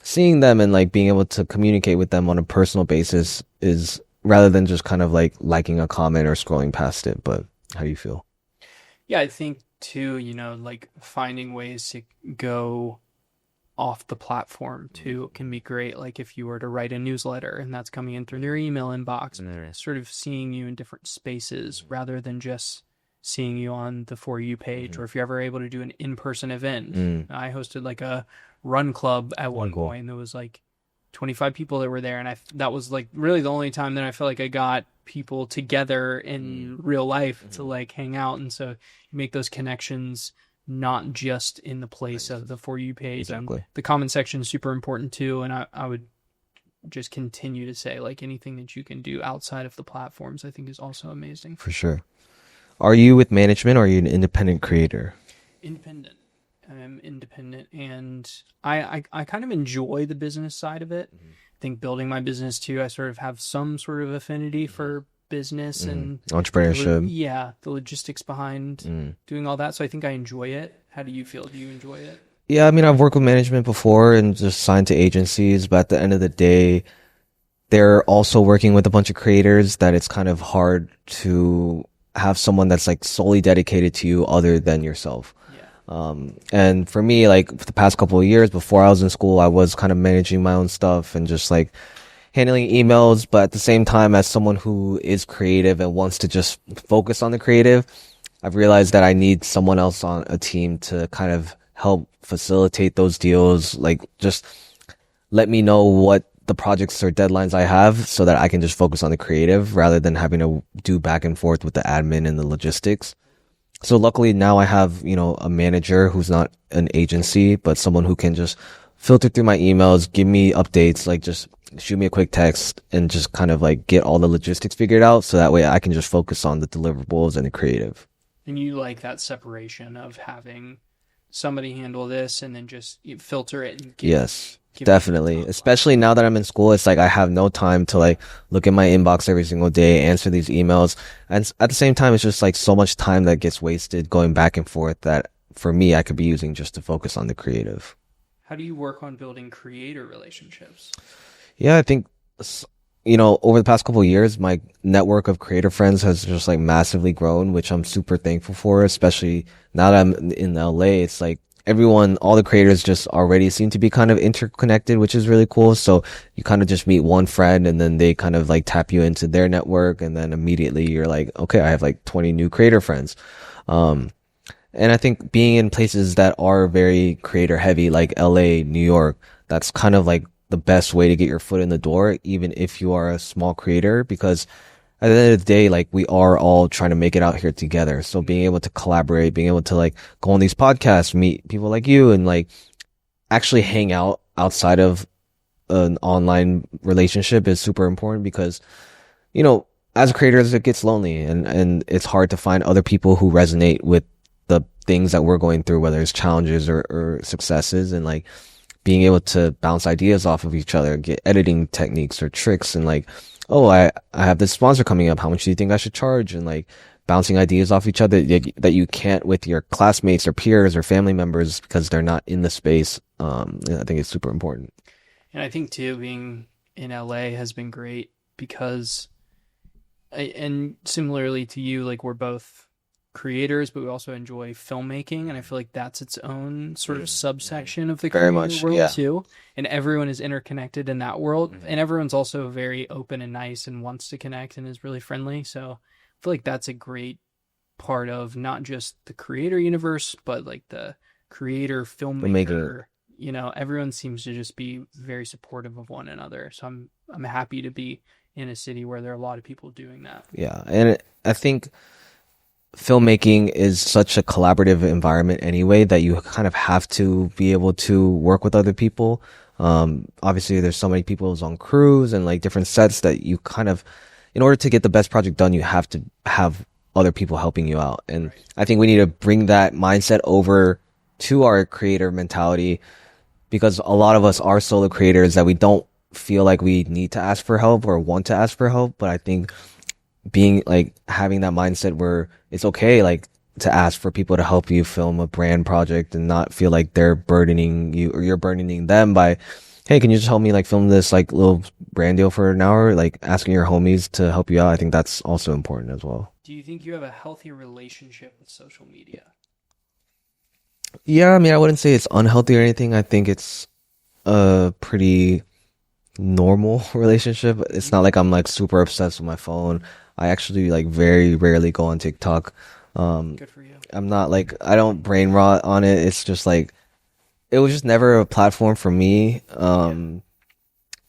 seeing them and like being able to communicate with them on a personal basis is rather than just kind of like liking a comment or scrolling past it. But how do you feel? Yeah, I think too, like finding ways to go off the platform too can be great. Like if you were to write a newsletter and that's coming in through their email inbox, sort of seeing you in different spaces rather than just seeing you on the For You page, or if you're ever able to do an in-person event. I hosted like a run club at one Cool. point, and there was like 25 people that were there, and that was like really the only time that I felt like I got people together in real life to like hang out. And so you make those connections not just in the place of the For You page. Exactly. The comment section is super important too, and I would just continue to say like anything that you can do outside of the platforms I think is also amazing. For sure. Are you with management or are you an independent creator? Independent. I'm independent, and I kind of enjoy the business side of it. I think building my business too, I sort of have some sort of affinity for business and Entrepreneurship. the logistics behind doing all that. So I think I enjoy it. How do you feel? Do you enjoy it? Yeah, I mean, I've worked with management before and just signed to agencies, but at the end of the day, they're also working with a bunch of creators that it's kind of hard to have someone that's like solely dedicated to you other than yourself. And for me, like for the past couple of years before I was in school, I was kind of managing my own stuff and just like handling emails. But at the same time, as someone who is creative and wants to just focus on the creative, I've realized that I need someone else on a team to kind of help facilitate those deals. Like just let me know what the projects or deadlines I have so that I can just focus on the creative rather than having to do back and forth with the admin and the logistics. So luckily now I have, a manager who's not an agency, but someone who can just filter through my emails, give me updates, like just shoot me a quick text and just kind of like get all the logistics figured out. So that way I can just focus on the deliverables and the creative. And you like that separation of having somebody handle this and then just filter it and Yes. Definitely. Especially now that I'm in school, it's like I have no time to like look at my inbox every single day, answer these emails. And at the same time, it's just like so much time that gets wasted going back and forth that for me, I could be using just to focus on the creative. How do you work on building creator relationships? Yeah, I think, over the past couple of years, my network of creator friends has just like massively grown, which I'm super thankful for, especially now that I'm in LA. It's like, all the creators just already seem to be kind of interconnected, which is really cool. So you kind of just meet one friend and then they kind of like tap you into their network. And then immediately you're like, okay, I have like 20 new creator friends. And I think being in places that are very creator heavy, like LA, New York, that's kind of like the best way to get your foot in the door, even if you are a small creator, because at the end of the day, like we are all trying to make it out here together. So being able to collaborate, being able to like go on these podcasts, meet people like you and like actually hang out outside of an online relationship is super important because, as creators, it gets lonely and it's hard to find other people who resonate with the things that we're going through, whether it's challenges or successes, and like being able to bounce ideas off of each other, get editing techniques or tricks and like, oh, I have this sponsor coming up. How much do you think I should charge? And like bouncing ideas off each other that you can't with your classmates or peers or family members because they're not in the space. I think it's super important. And I think too, being in LA has been great because, and similarly to you, like we're both creators, but we also enjoy filmmaking, and I feel like that's its own sort of subsection of the Very creator much, world yeah. too. And everyone is interconnected in that world, and everyone's also very open and nice and wants to connect and is really friendly. So I feel like that's a great part of not just the creator universe, but like the creator filmmaker everyone seems to just be very supportive of one another. So I'm happy to be in a city where there are a lot of people doing that. Yeah, and I think filmmaking is such a collaborative environment anyway that you kind of have to be able to work with other people. Obviously, there's so many people on crews and like different sets that you kind of, in order to get the best project done, you have to have other people helping you out. And Right. I think we need to bring that mindset over to our creator mentality because a lot of us are solo creators that we don't feel like we need to ask for help or want to ask for help. But I think being like having that mindset where it's okay like to ask for people to help you film a brand project and not feel like they're burdening you or you're burdening them by, hey, can you just help me like film this like little brand deal for an hour, like asking your homies to help you out. I think that's also important as well. Do you think you have a healthy relationship with social media? Yeah, I mean, I wouldn't say it's unhealthy or anything. I think it's a pretty normal relationship. It's not like I'm like super obsessed with my phone. I actually like very rarely go on TikTok. Good for you. I'm not like I don't brain rot on it. It's just like it was just never a platform for me. Yeah.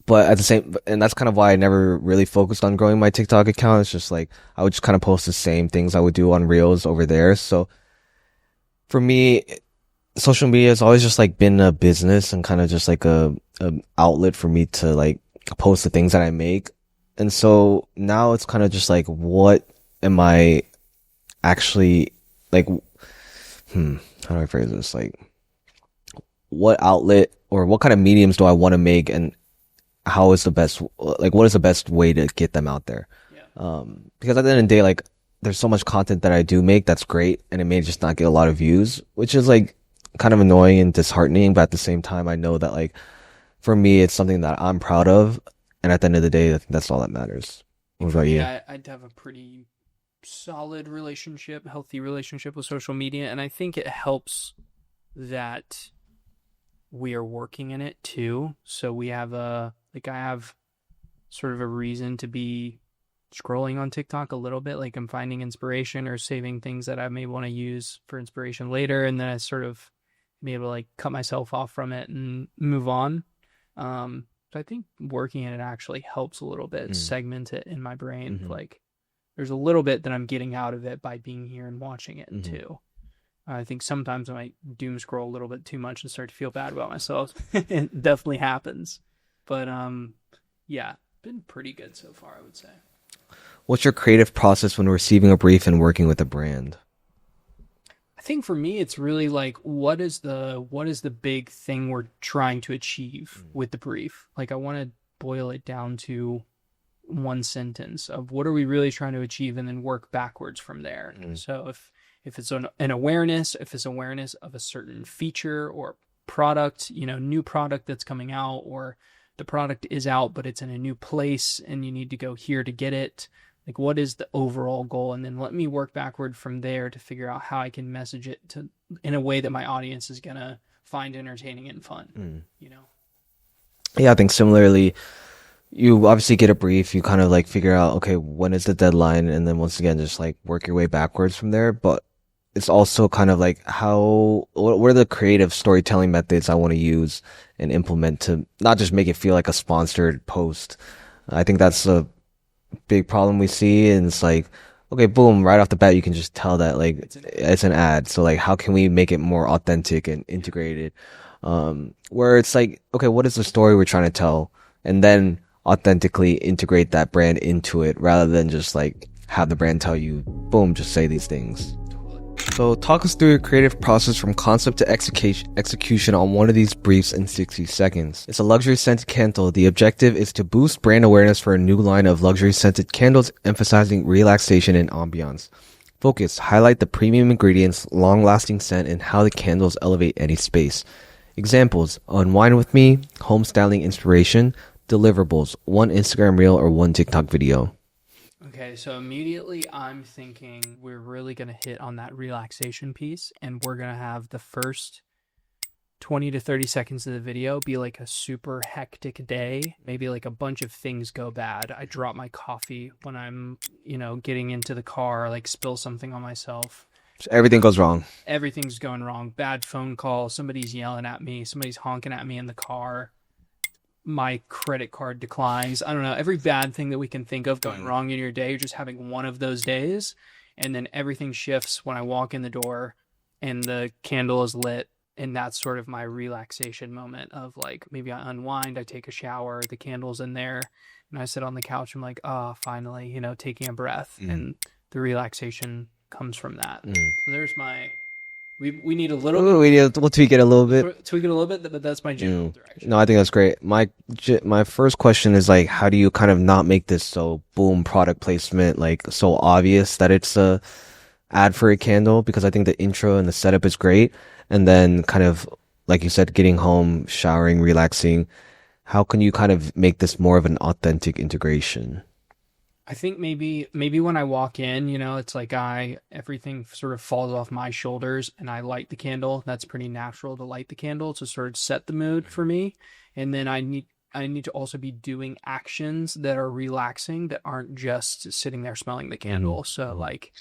But at the same, and that's kind of why I never really focused on growing my TikTok account. It's just like I would just kind of post the same things I would do on Reels over there. So for me, social media has always just like been a business and kind of just like a outlet for me to like post the things that I make. And so now it's kind of just like, what am I actually like? How do I phrase this? Like, what outlet or what kind of mediums do I want to make, and how is the best? Like, what is the best way to get them out there? Yeah. Because at the end of the day, like, there's so much content that I do make that's great, and it may just not get a lot of views, which is like kind of annoying and disheartening. But at the same time, I know that like for me, it's something that I'm proud of, and at the end of the day, I think that's all that matters. What For about me, you? I'd have a pretty solid relationship, healthy relationship with social media, and I think it helps that we are working in it too. So we have I have sort of a reason to be scrolling on TikTok a little bit. Like I'm finding inspiration or saving things that I may want to use for inspiration later. And then I sort of be able to like cut myself off from it and move on. So I think working in it actually helps a little bit Mm. segment it in my brain. Mm-hmm. Like there's a little bit that I'm getting out of it by being here and watching it Mm-hmm. too. I think sometimes I might doom scroll a little bit too much and start to feel bad about myself. It definitely happens. But yeah, been pretty good so far, I would say. What's your creative process when receiving a brief and working with a brand? I think for me it's really like what is the big thing we're trying to achieve with the brief? Like I want to boil it down to one sentence of what are we really trying to achieve and then work backwards from there. Mm. So if it's an awareness, if it's awareness of a certain feature or product, new product that's coming out, or the product is out but it's in a new place and you need to go here to get it. Like what is the overall goal? And then let me work backward from there to figure out how I can message it to in a way that my audience is gonna find entertaining and fun. Mm. You know? Yeah, I think similarly, you obviously get a brief, you kind of like figure out, okay, when is the deadline? And then once again, just like work your way backwards from there. But it's also kind of like what are the creative storytelling methods I want to use and implement to not just make it feel like a sponsored post. I think that's a big problem we see. And it's like, okay, boom, right off the bat, you can just tell that like it's an ad. So like, how can we make it more authentic and integrated? Where it's like, okay, what is the story we're trying to tell? And then authentically integrate that brand into it rather than just like have the brand tell you, boom, just say these things. So talk us through your creative process from concept to execution on one of these briefs in 60 seconds. It's a luxury scented candle. The objective is to boost brand awareness for a new line of luxury scented candles, emphasizing relaxation and ambiance. Focus, highlight the premium ingredients, long-lasting scent, and how the candles elevate any space. Examples, unwind with me, home styling inspiration, deliverables, one Instagram reel or one TikTok video. Okay, so immediately I'm thinking we're really going to hit on that relaxation piece, and we're going to have the first 20 to 30 seconds of the video be like a super hectic day. Maybe like a bunch of things go bad. I drop my coffee when I'm, getting into the car, like spill something on myself. Everything goes wrong. Everything's going wrong. Bad phone call. Somebody's yelling at me. Somebody's honking at me in the car. My credit card declines. I don't know. Every bad thing that we can think of going wrong in your day, you're just having one of those days. And then everything shifts when I walk in the door and the candle is lit. And that's sort of my relaxation moment of like maybe I unwind, I take a shower, the candle's in there, and I sit on the couch. I'm like, oh, finally, taking a breath. And the relaxation comes from that. Mm. So there's my. We need a little Ooh, we'll tweak it a little bit. tweak it a little bit, but that's my general direction. No, I think that's great. My first question is like, how do you kind of not make this so boom product placement like so obvious that it's a ad for a candle? Because I think the intro and the setup is great, and then kind of like you said, getting home, showering, relaxing. How can you kind of make this more of an authentic integration? I think maybe when I walk in, it's like everything sort of falls off my shoulders and I light the candle. That's pretty natural to light the candle to sort of set the mood for me. And then I need to also be doing actions that are relaxing that aren't just sitting there smelling the candle. So like,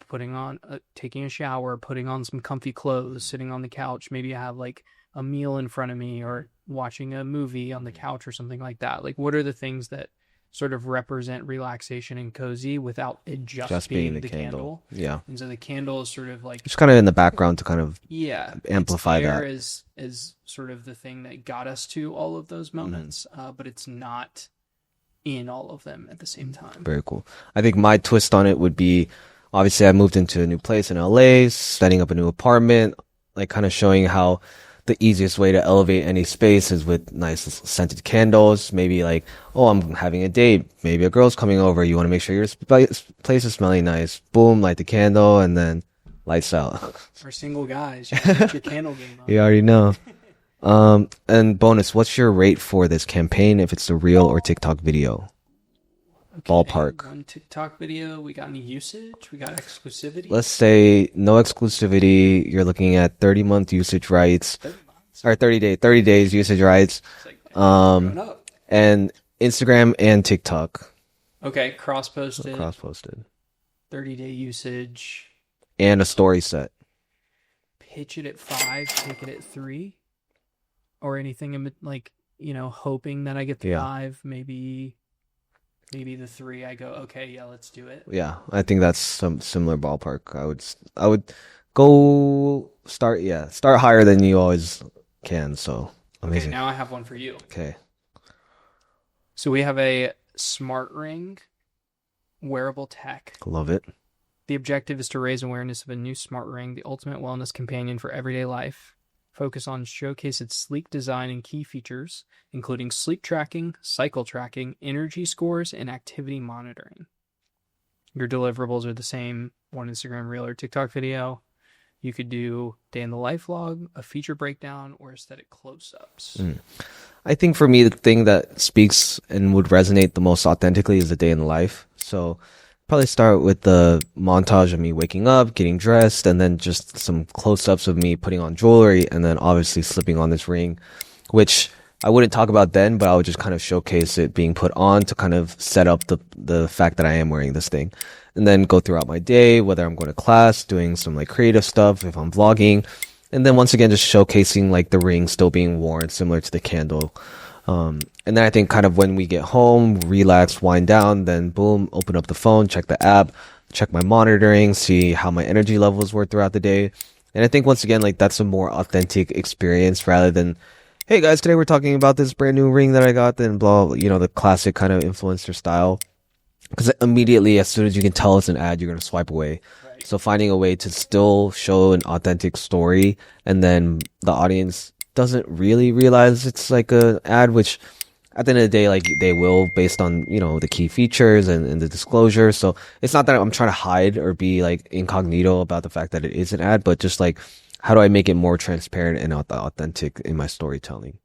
putting on taking a shower, putting on some comfy clothes, sitting on the couch, maybe I have like a meal in front of me or watching a movie on the couch or something like that. Like what are the things that sort of represent relaxation and cozy without it just being the candle. Yeah. And so the candle is sort of like Just kind of in the background to kind of yeah, amplify it's there that. is sort of the thing that got us to all of those moments, but it's not in all of them at the same time. Very cool. I think my twist on it would be, obviously I moved into a new place in LA, setting up a new apartment, like kind of showing how the easiest way to elevate any space is with nice scented candles. Maybe like, oh, I'm having a date. Maybe a girl's coming over. You want to make sure your place is smelling nice. Boom, light the candle, and then lights out. For single guys, you can get your candle game on. You already know. And bonus, what's your rate for this campaign if it's a reel or TikTok video? Okay, Ballpark. one TikTok video. We got any usage? We got exclusivity? Let's say no exclusivity. You're looking at 30-month usage rights, 30 months. or 30 days usage rights. It's like, Um, growing up. and Instagram and TikTok Okay, cross-posted, cross-posted, 30-day usage. and a story set. Pitch it at 5, take it at 3, or anything in like, hoping that I get the Yeah. 5, maybe the 3 I go, okay, yeah, let's do it. Yeah, I think that's some similar ballpark. I would go start higher than you always can. So Okay, amazing. now I have one for you. Okay. So we have a smart ring wearable tech. Love it. The objective is to raise awareness of a new smart ring, the ultimate wellness companion for everyday life. Focus on showcase its sleek design and key features, including sleep tracking, cycle tracking, energy scores, and activity monitoring. Your deliverables are the same, one Instagram reel or TikTok video. You could do day in the life log, a feature breakdown, or aesthetic close-ups. I think for me, the thing that speaks and would resonate the most authentically is the day in the life. So probably start with the montage of me waking up, getting dressed, and then just some close-ups of me putting on jewelry, and then obviously slipping on this ring, which I wouldn't talk about then, but I would just kind of showcase it being put on to kind of set up the fact that I am wearing this thing. And then go throughout my day, whether I'm going to class, doing some like creative stuff, if I'm vlogging, and then once again just showcasing like the ring still being worn, similar to the candle. And then I think kind of when we get home, relax, wind down, then boom, open up the phone, check the app, check my monitoring, see how my energy levels were throughout the day. And I think once again, like that's a more authentic experience rather than, hey guys, today we're talking about this brand new ring that I got, then blah, the classic kind of influencer style. Because immediately, as soon as you can tell it's an ad, you're going to swipe away. Right. So finding a way to still show an authentic story, and then the audience doesn't really realize it's like a ad, which at the end of the day, like they will based on, the key features and the disclosure. So it's not that I'm trying to hide or be like incognito about the fact that it is an ad, but just like, how do I make it more transparent and authentic in my storytelling?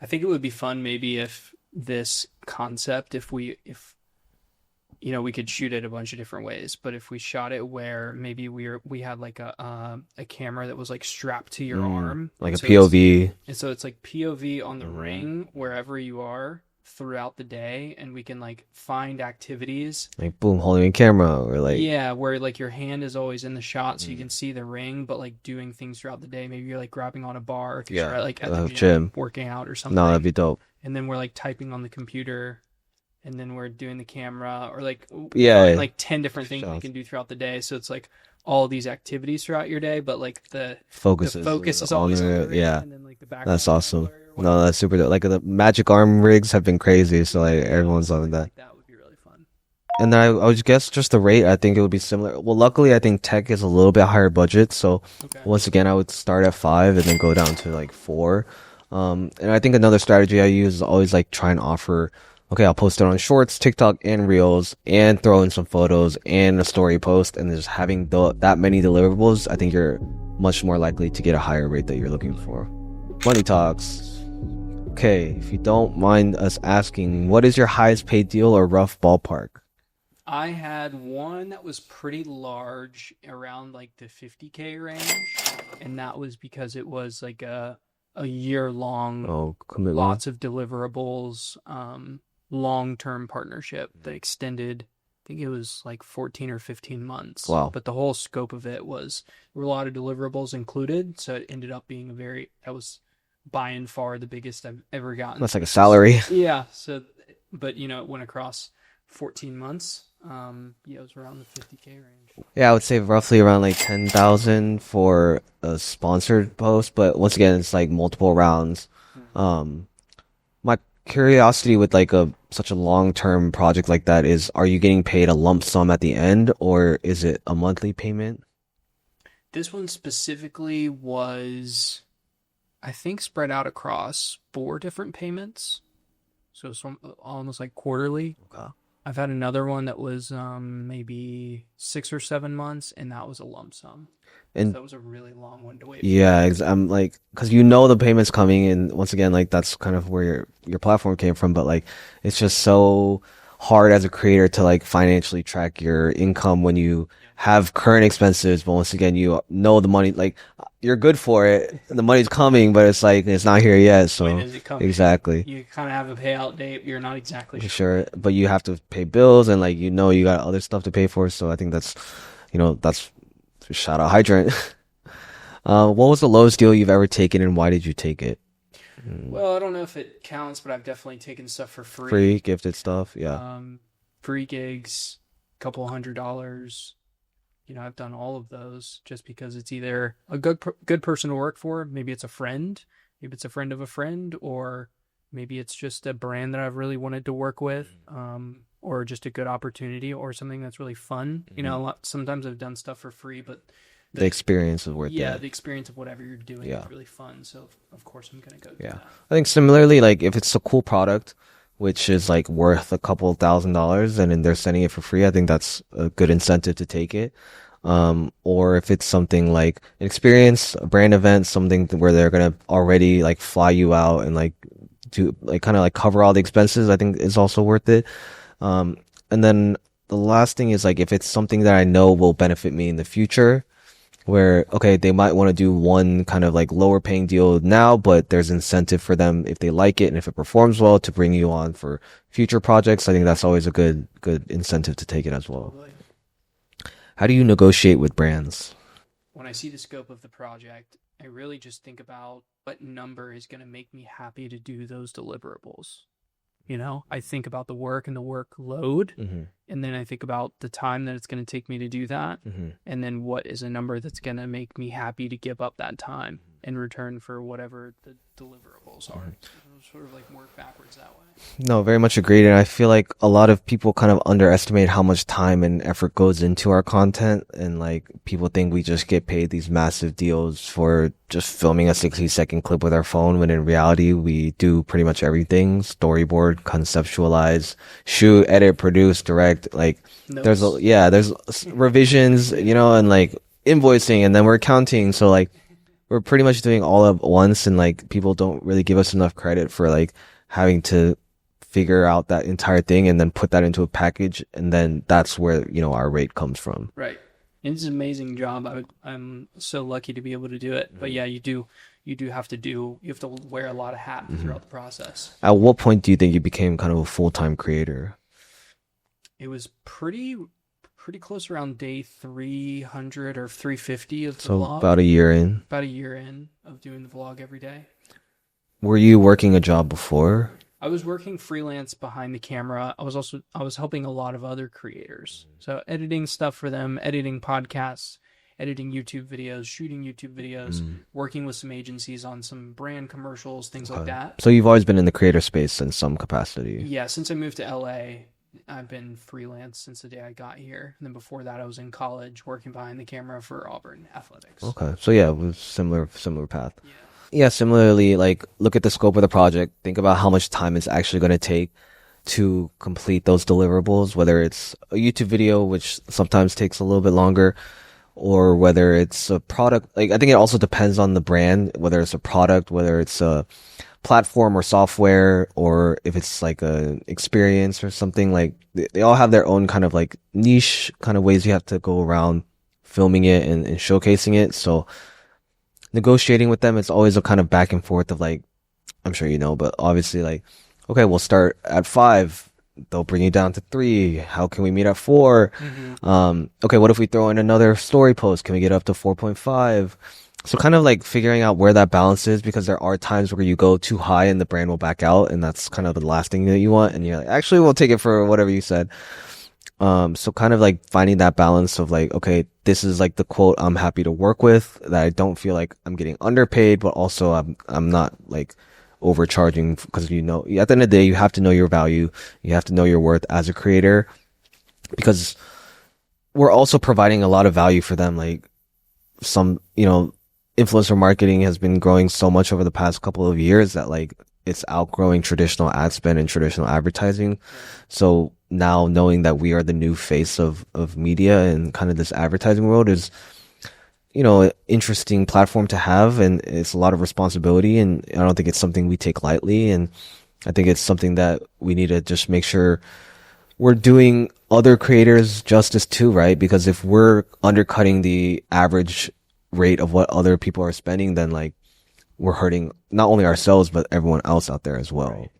I think it would be fun maybe if this concept, if we could shoot it a bunch of different ways, but if we shot it where maybe we had like a camera that was like strapped to your arm, Like and a POV. and so it's like POV on the ring wherever you are throughout the day, and we can like find activities. Like boom, holding a camera or like Yeah, where like your hand is always in the shot so you mm, can see the ring, but like doing things throughout the day. Maybe you're like grabbing on a bar because you're yeah, like at the gym gym. working out or No, that'd something. be dope. And then we're like typing on the computer, and then we're doing the camera, or like find Yeah, like 10 different things we shots. can do throughout the day. So it's like all these activities throughout your day, but like the Focuses focus is on always on the the ring, yeah. and then like the That's background's kind of awesome. blurry or No, whatever. that's super dope. Like the magic arm rigs have been crazy, so like Yeah, everyone's loving something that. like that would be really fun. And then I would guess just the rate, I think it would be similar. Well, luckily, I think tech is a little bit higher budget. So Okay. once again, I would start at five and then go down to like four. And I think another strategy I use is always like try and offer, okay, I'll post it on Shorts, TikTok, and Reels, and throw in some photos and a story post. And just having that many deliverables, I think you're much more likely to get a higher rate that you're looking for. Money talks. Okay, if you don't mind us asking, what is your highest paid deal or rough ballpark? I had one that was pretty large, around like the 50K range, and that was because it was like a year long, Oh, commitment. lots of deliverables, long-term partnership that extended. I think it was like 14 or 15 months, Wow. but the whole scope of it was there were a lot of deliverables included, so it ended up being that was by and far the biggest I've ever gotten. That's like a salary. Yeah, so but it went across 14 months. Yeah, it was around the 50K range. Yeah, I would say roughly around like 10,000 for a sponsored post, but once again, it's like multiple rounds. Um, my curiosity with like such a long-term project like that is, are you getting paid a lump sum at the end or is it a monthly payment? This one specifically was, I think, spread out across 4 different payments. So some almost like quarterly. Okay. I've had another one that was maybe 6 or 7 months, and that was a lump sum. So And that was a really long one to wait for. yeah, I'm like, cause the payment's coming, and once again, like that's kind of where your platform came from. But like, it's just so hard as a creator to like financially track your income when you have current expenses. But once again, you know the money, like you're good for it, the money's coming, but it's like it's not here yet. When So is it coming? exactly, You kind of have a payout date, but you're not exactly for sure. sure. But you have to pay bills, and like you got other stuff to pay for. So I think that's shout out Hydrant. What was the lowest deal you've ever taken and why did you take it? Mm, Well, I don't know if it counts, but I've definitely taken stuff for free, free. gifted stuff. Yeah. Free gigs, couple $100. I've done all of those just because it's either a good person to work for, maybe it's a friend, maybe it's a friend of a friend, or maybe it's just a brand that I've really wanted to work with, or just a good opportunity or something that's really fun. Mhm. Sometimes I've done stuff for free, but The experience is worth yeah, it. the experience of whatever you're doing Yeah. is really fun. So of course I'm gonna go do Yeah. that. I think similarly, like if it's a cool product, which is like worth a couple $1,000s and then they're sending it for free, I think that's a good incentive to take it. Or if it's something like an experience, a brand event, something where they're gonna already like fly you out and like do like kind of like cover all the expenses, I think is also worth it. And then the last thing is like if it's something that I know will benefit me in the future, where okay, they might want to do one kind of like lower paying deal now, but there's incentive for them if they like it and if it performs well to bring you on for future projects. I think that's always a good incentive to take it as well. Totally. How do you negotiate with brands? When I see the scope of the project, I really just think about what number is going to make me happy to do those deliverables. I think about the work and the workload, Mm-hmm. and then I think about the time that it's going to take me to do that, Mm-hmm. and then what is a number that's going to make me happy to give up that time in return for whatever the deliverables are. Sort of like work backwards that way. No, very much agreed. And I feel like a lot of people kind of underestimate how much time and effort goes into our content. And like people think we just get paid these massive deals for just filming a 60-second clip with our phone, when in reality, we do pretty much everything: storyboard, conceptualize, shoot, edit, produce, direct. Like there's Notes. there's revisions, and like invoicing, and then we're counting. So like we're pretty much doing all at once, and like people don't really give us enough credit for like having to figure out that entire thing and then put that into a package, and then that's where our rate comes from. Right. It's an amazing job. I'm so lucky to be able to do it. But yeah, you have to wear a lot of hats Hmm. throughout the process. At what point do you think you became kind of a full-time creator? It was pretty close around day 300 or 350 of the So vlog. about a year in. About a year in of doing the vlog every day. Were you working a job before? I was working freelance behind the camera. I was helping a lot of other creators. So editing stuff for them, editing podcasts, editing YouTube videos, shooting YouTube videos, Mm, working with some agencies on some brand commercials, things like okay. that. So you've always been in the creator space in some capacity. Yeah, since I moved to LA, I've been freelance since the day I got here. And then before that I was in college working behind the camera for Auburn Athletics. Okay. So yeah, it was similar path. Yeah. Yeah, similarly, like look at the scope of the project, think about how much time it's actually going to take to complete those deliverables, whether it's a YouTube video, which sometimes takes a little bit longer, or whether it's a product. Like, I think it also depends on the brand, whether it's a product, whether it's a platform or software, or if it's like a experience or something. Like, they all have their own kind of like niche kind of ways you have to go around filming it and showcasing it. So negotiating with them, it's always a kind of back and forth of like, I'm sure you know, but obviously like, okay, we'll start at 5. They'll bring you down to 3. How can we meet at 4? Mm-hmm. Okay, what if we throw in another story post? Can we get up to 4.5? So kind of like figuring out where that balance is, because there are times where you go too high and the brand will back out, and that's kind of the last thing that you want. And you're like, actually, we'll take it for whatever you said. So kind of like finding that balance of like, okay, this is like the quote I'm happy to work with, that I don't feel like I'm getting underpaid, but also I'm not like overcharging, because you know, at the end of the day, you have to know your value. You have to know your worth as a creator, because we're also providing a lot of value for them. Like some, influencer marketing has been growing so much over the past couple of years that like it's outgrowing traditional ad spend and traditional advertising. So now knowing that we are the new face of media and kind of this advertising world is, an interesting platform to have, and it's a lot of responsibility, and I don't think it's something we take lightly. And I think it's something that we need to just make sure we're doing other creators justice too, right? Because if we're undercutting the average rate of what other people are spending, then like we're hurting not only ourselves but everyone else out there as well. Right.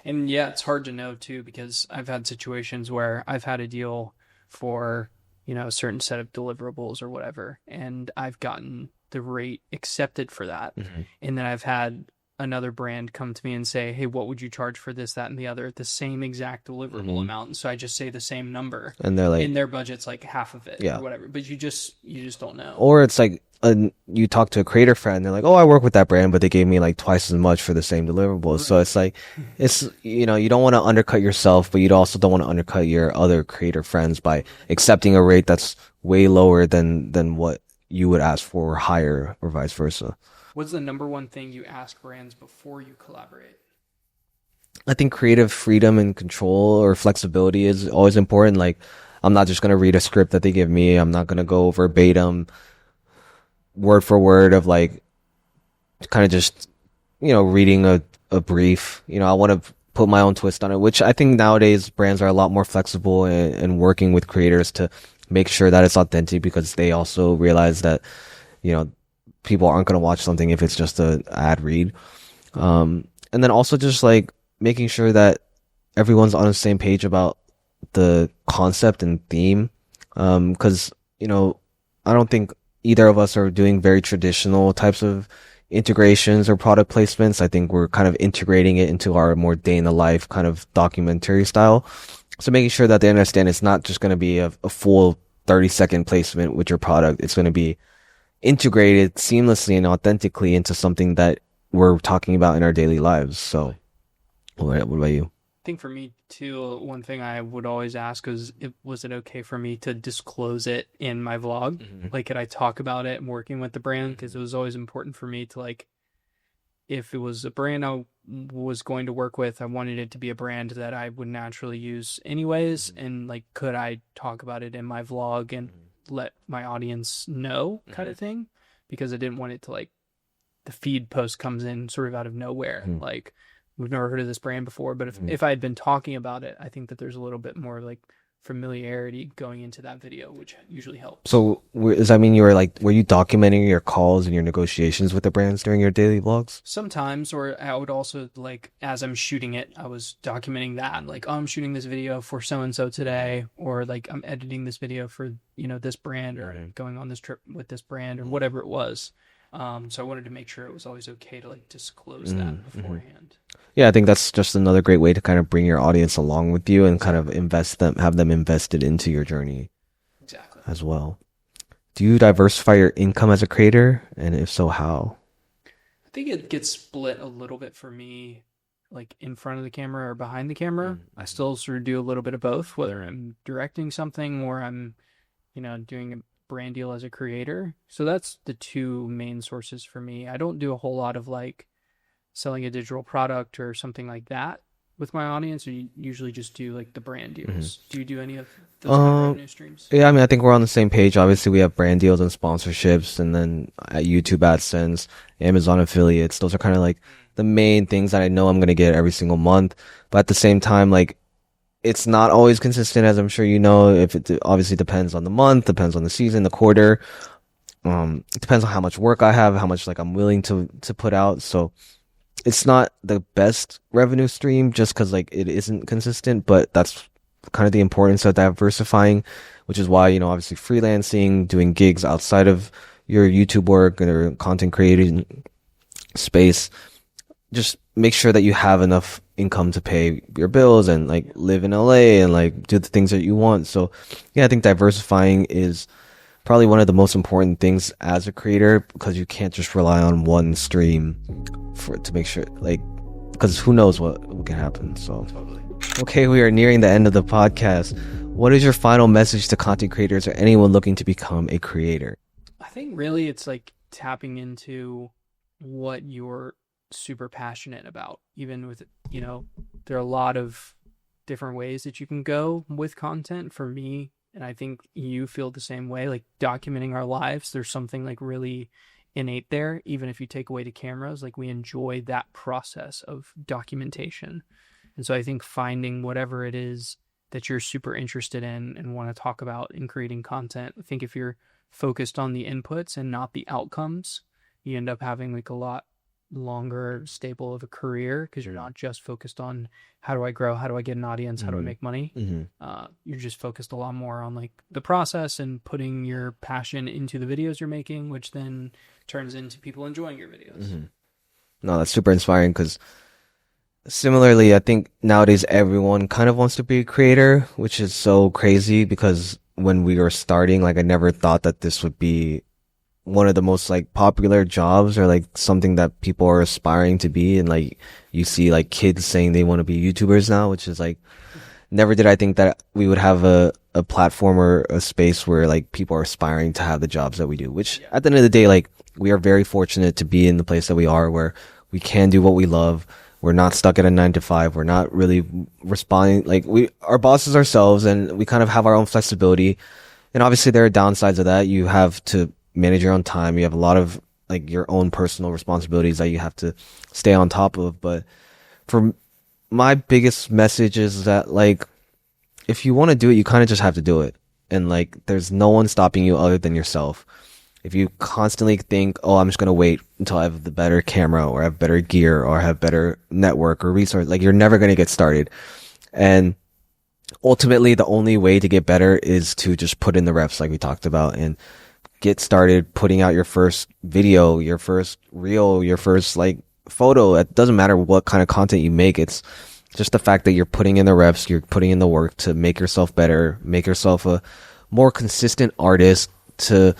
And yeah, it's hard to know too, because I've had situations where I've had a deal for, a certain set of deliverables or whatever, and I've gotten the rate accepted for that. Hmm. And then I've had another brand come to me and say, "Hey, what would you charge for this, that, and the other?" The same exact deliverable Hmm. amount. And so I just say the same number, And they're like, and their budget's like half of it yeah. or whatever. But you just don't know. Or it's like, you talk to a creator friend, they're like, oh, I work with that brand, but they gave me like twice as much for the same deliverables. So Right. it's like, you don't want to undercut yourself, but you also don't want to undercut your other creator friends by accepting a rate that's way lower than what you would ask for, or higher, or vice versa. What's the number one thing you ask brands before you collaborate? I think creative freedom and control or flexibility is always important. Like, I'm not just going to read a script that they give me. I'm not going to go verbatim, word for word of like, kind of just, reading a brief. I want to put my own twist on it, which I think nowadays brands are a lot more flexible and working with creators to make sure that it's authentic, because they also realize that, people aren't going to watch something if it's just a ad read. And then also just like making sure that everyone's on the same page about the concept and theme. Cause, I don't think either of us are doing very traditional types of integrations or product placements. I think we're kind of integrating it into our more day in the life kind of documentary style. So making sure that they understand it's not just going to be a full 30-second placement with your product. It's going to be integrated seamlessly and authentically into something that we're talking about in our daily lives. So, what about you? I think for me too, one thing I would always ask is, was it okay for me to disclose it in my vlog? Mhm. Like, could I talk about it and working with the brand? Because it was always important for me to like, if it was a brand I was going to work with, I wanted it to be a brand that I would naturally use anyways. And like, could I talk about it in my vlog and let my audience know, kind of thing? Because I didn't want it to like, the feed post comes in sort of out of nowhere. Mhm. Like, we've never heard of this brand before, but if I had been talking about it, I think that there's a little bit more like familiarity going into that video, which usually helps. So does that mean you were like, were you documenting your calls and your negotiations with the brands during your daily vlogs? Sometimes, or I would also, like, as I'm shooting it, I was documenting that, like, oh, I'm shooting this video for so and so today, or like I'm editing this video for, this brand, or Right. going on this trip with this brand, or whatever it was. So I wanted to make sure it was always okay to like disclose that Mm-hmm. beforehand. Yeah, I think that's just another great way to kind of bring your audience along with you and kind of Exactly. have them invested into your journey Exactly. as well. Do you diversify your income as a creator? And if so, how? I think it gets split a little bit for me, like in front of the camera or behind the camera. I Mm-hmm. still sort of do a little bit of both, whether I'm directing something or I'm, doing a brand deal as a creator. So that's the two main sources for me. I don't do a whole lot of like selling a digital product or something like that with my audience. I usually just do like the brand deals. Do you do any of those kind of Um, revenue streams? yeah, I mean, I think we're on the same page. Obviously, we have brand deals and sponsorships, and then at YouTube AdSense, Amazon affiliates. Those are kind of like the main things that I know I'm gonna get every single month. But at the same time, like it's not always consistent, as I'm sure you know. If it obviously depends on the month, depends on the season, the quarter. It depends on how much work I have, how much like I'm willing to put out. So it's not the best revenue stream just because like it isn't consistent, but that's kind of the importance of diversifying, which is why, obviously freelancing, doing gigs outside of your YouTube work or content creating space, just make sure that you have enough income to pay your bills and like live in LA and like do the things that you want. So yeah, I think diversifying is probably one of the most important things as a creator because you can't just rely on one stream to make sure like because who knows what can happen. So Totally. okay, we are nearing the end of the podcast. What is your final message to content creators or anyone looking to become a creator? I think really it's like tapping into what you're super passionate about. Even with, there are a lot of different ways that you can go with content for me. And I think you feel the same way, like documenting our lives. There's something like really innate there. Even if you take away the cameras, like we enjoy that process of documentation. And so I think finding whatever it is that you're super interested in and want to talk about in creating content, I think if you're focused on the inputs and not the outcomes, you end up having like a lot longer stable of a career because you're not just focused on how do I grow, how do I get an audience, how do I make money. Mm-hmm. You're just focused a lot more on like the process and putting your passion into the videos you're making, which then turns into people enjoying your videos. Mm-hmm. No, that's super inspiring because similarly, I think nowadays everyone kind of wants to be a creator, which is so crazy because when we were starting, like I never thought that this would be one of the most like popular jobs or like something that people are aspiring to be. And like you see like kids saying they want to be YouTubers now, which is like never did I think that we would have a platform or a space where like people are aspiring to have the jobs that we do, which at the end of the day, like we are very fortunate to be in the place that we are where we can do what we love. We're not stuck at a 9 to 5. We're not really responding. Like our bosses ourselves and we kind of have our own flexibility. And obviously there are downsides of that. You have to manage your own time. You have a lot of like your own personal responsibilities that you have to stay on top of. But for my biggest message is that like, if you want to do it, you kind of just have to do it. And like, there's no one stopping you other than yourself. If you constantly think, oh, I'm just going to wait until I have the better camera or I have better gear or I have better network or resource, like you're never going to get started. And ultimately the only way to get better is to just put in the reps like we talked about and get started putting out your first video, your first reel, your first like photo. It doesn't matter what kind of content you make. It's just the fact that you're putting in the reps, you're putting in the work to make yourself better, make yourself a more consistent artist, to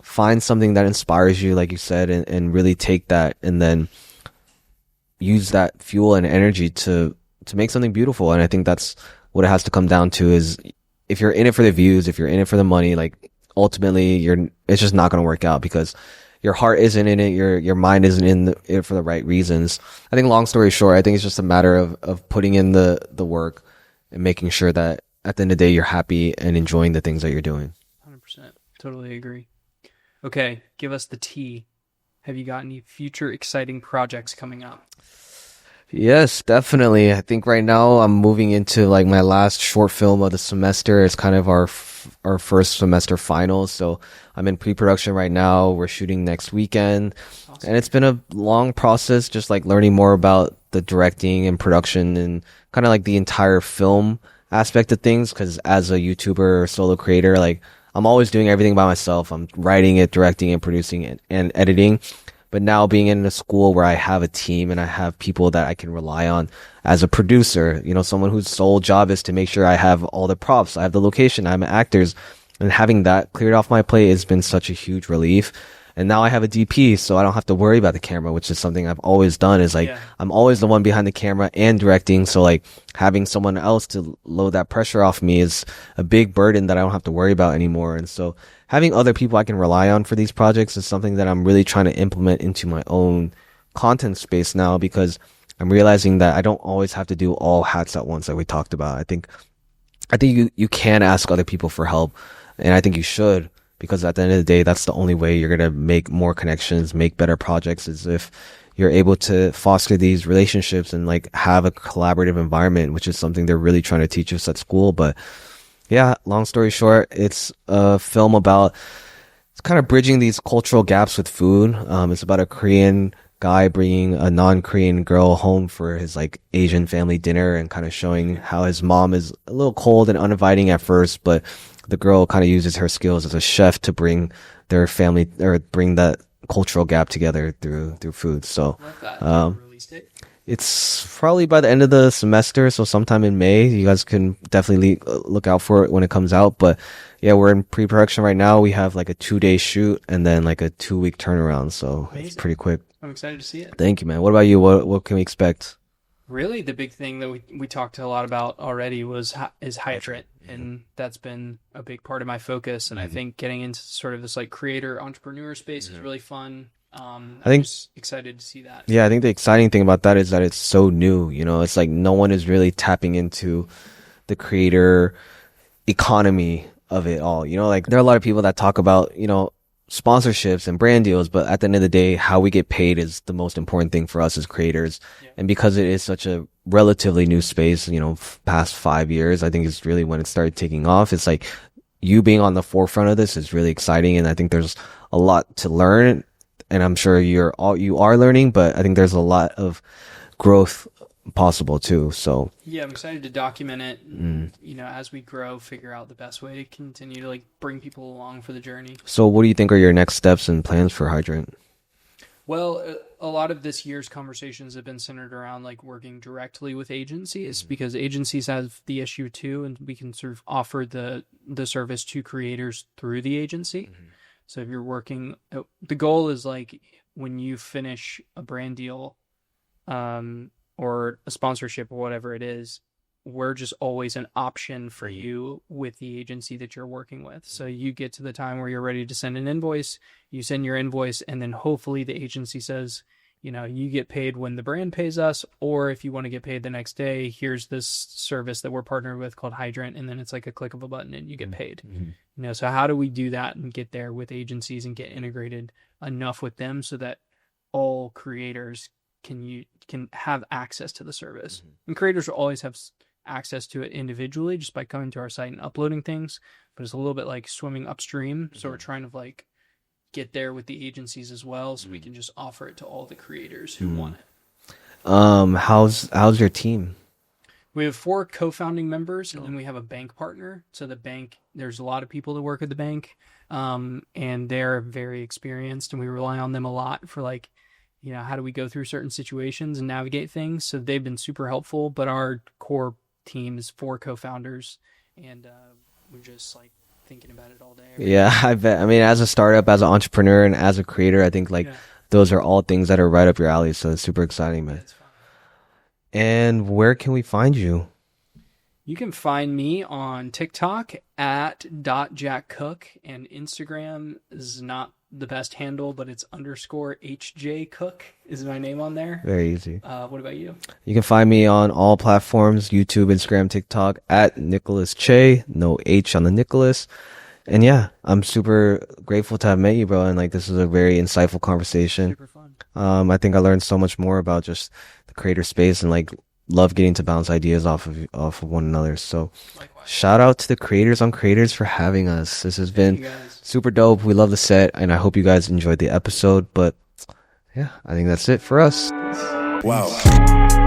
find something that inspires you, like you said, and really take that and then use that fuel and energy to make something beautiful. And I think that's what it has to come down to is if you're in it for the views, if you're in it for the money, like ultimately it's just not going to work out because your heart isn't in it, your mind isn't in it for the right reasons. I think long story short, I think it's just a matter of putting in the work and making sure that at the end of the day you're happy and enjoying the things that you're doing. 100%. Totally agree. Okay, give us the tea. Have you got any future exciting projects coming up? Yes, definitely. I think right now I'm moving into like my last short film of the semester. It's kind of our first semester finals. So I'm in pre-production right now. We're shooting next weekend. And Awesome. it's been a long process just like learning more about the directing and production and kind of like the entire film aspect of things. Because as a YouTuber or solo creator, like I'm always doing everything by myself. I'm writing it, directing it, producing it, and editing. But now being in a school where I have a team and I have people that I can rely on as a producer, someone whose sole job is to make sure I have all the props, I have the location, I have actors, and having that cleared off my plate has been such a huge relief. And now I have a DP, so I don't have to worry about the camera, which is something I've always done is like, Yeah. I'm always the one behind the camera and directing. So like having someone else to load that pressure off me is a big burden that I don't have to worry about anymore. And so having other people I can rely on for these projects is something that I'm really trying to implement into my own content space now because I'm realizing that I don't always have to do all hats at once like we talked about. I think you can ask other people for help and I think you should because at the end of the day, that's the only way you're going to make more connections, make better projects is if you're able to foster these relationships and like have a collaborative environment, which is something they're really trying to teach us at school. But yeah, long story short, it's a film about it's kind of bridging these cultural gaps with food. It's about a Korean guy bringing a non-Korean girl home for his like Asian family dinner and kind of showing how his mom is a little cold and uninviting at first, but the girl kind of uses her skills as a chef to bring their family or bring that cultural gap together through food. So, Love that. Do you have a um, release date? it's probably by the end of the semester, so sometime in May. You guys can definitely look out for it when it comes out. But yeah, we're in pre-production right now. We have like a 2 day shoot and then like a 2 week turnaround, so it's Amazing. pretty quick. I'm excited to see it. Thank you, man. What about you? What can we expect? Really, the big thing that we talked a lot about already is Hydrant, and that's been a big part of my focus. And I Mhm. think getting into sort of this like creator entrepreneur space is Mhm. really fun. I I'm think, just excited to see that. yeah, I think the exciting thing about that is that it's so new. It's like no one is really tapping into the creator economy of it all. Like there are a lot of people that talk about, sponsorships and brand deals, but at the end of the day, how we get paid is the most important thing for us as creators. Yeah. And because it is such a relatively new space, past 5 years, I think is really when it started taking off. It's like you being on the forefront of this is really exciting. And I think there's a lot to learn. And I'm sure you are learning, but I think there's a lot of growth possible too. So, Yeah, I'm excited to document it. mm. And, as we grow, figure out the best way to continue to like bring people along for the journey. So what do you think are your next steps and plans for Hydrant? Well, a lot of this year's conversations have been centered around like working directly with agencies because agencies have the issue too, and we can sort of offer the service to creators through the agency. So if you're working, the goal is like when you finish a brand deal, or a sponsorship or whatever it is, we're just always an option for you with the agency that you're working with. So you get to the time where you're ready to send an invoice, you send your invoice, and then hopefully the agency says, you get paid when the brand pays us, or if you want to get paid the next day, here's this service that we're partnered with called Hydrant, and then it's like a click of a button and you get paid. So how do we do that and get there with agencies and get integrated enough with them so that all creators can have access to the service? And creators will always have access to it individually just by coming to our site and uploading things, but it's a little bit like swimming upstream. So we're trying to like get there with the agencies as well, so we can just offer it to all the creators who want it. How's your team? We have 4 co-founding members, and then we have a bank partner. So the bank, there's a lot of people that work at the bank, and they're very experienced, and we rely on them a lot for like, how do we go through certain situations and navigate things. So they've been super helpful. But our core team is 4 co-founders, and we're just like thinking about it all day. Yeah, I bet. I mean, as a startup, as an entrepreneur, and as a creator, I think like Yeah, those are all things that are right up your alley. So it's super exciting, man. it's fun. And where can we find you? You can find me on TikTok at .jackcook, and Instagram is not the best handle, but it's _HJCook is my name on there. Very easy. What about you? You can find me on all platforms, YouTube, Instagram, TikTok, at Nicolas Chae, no H on the Nicholas. And yeah, I'm super grateful to have met you, bro. And like, this is a very insightful conversation. Super fun. I think I learned so much more about just the creator space and like love getting to bounce ideas off of one another. So Likewise. shout out to the creators on creators for having us. This has Thank been you guys. super dope. We love the set, and I hope you guys enjoyed the episode. But yeah, I think that's it for us. Peace. Wow.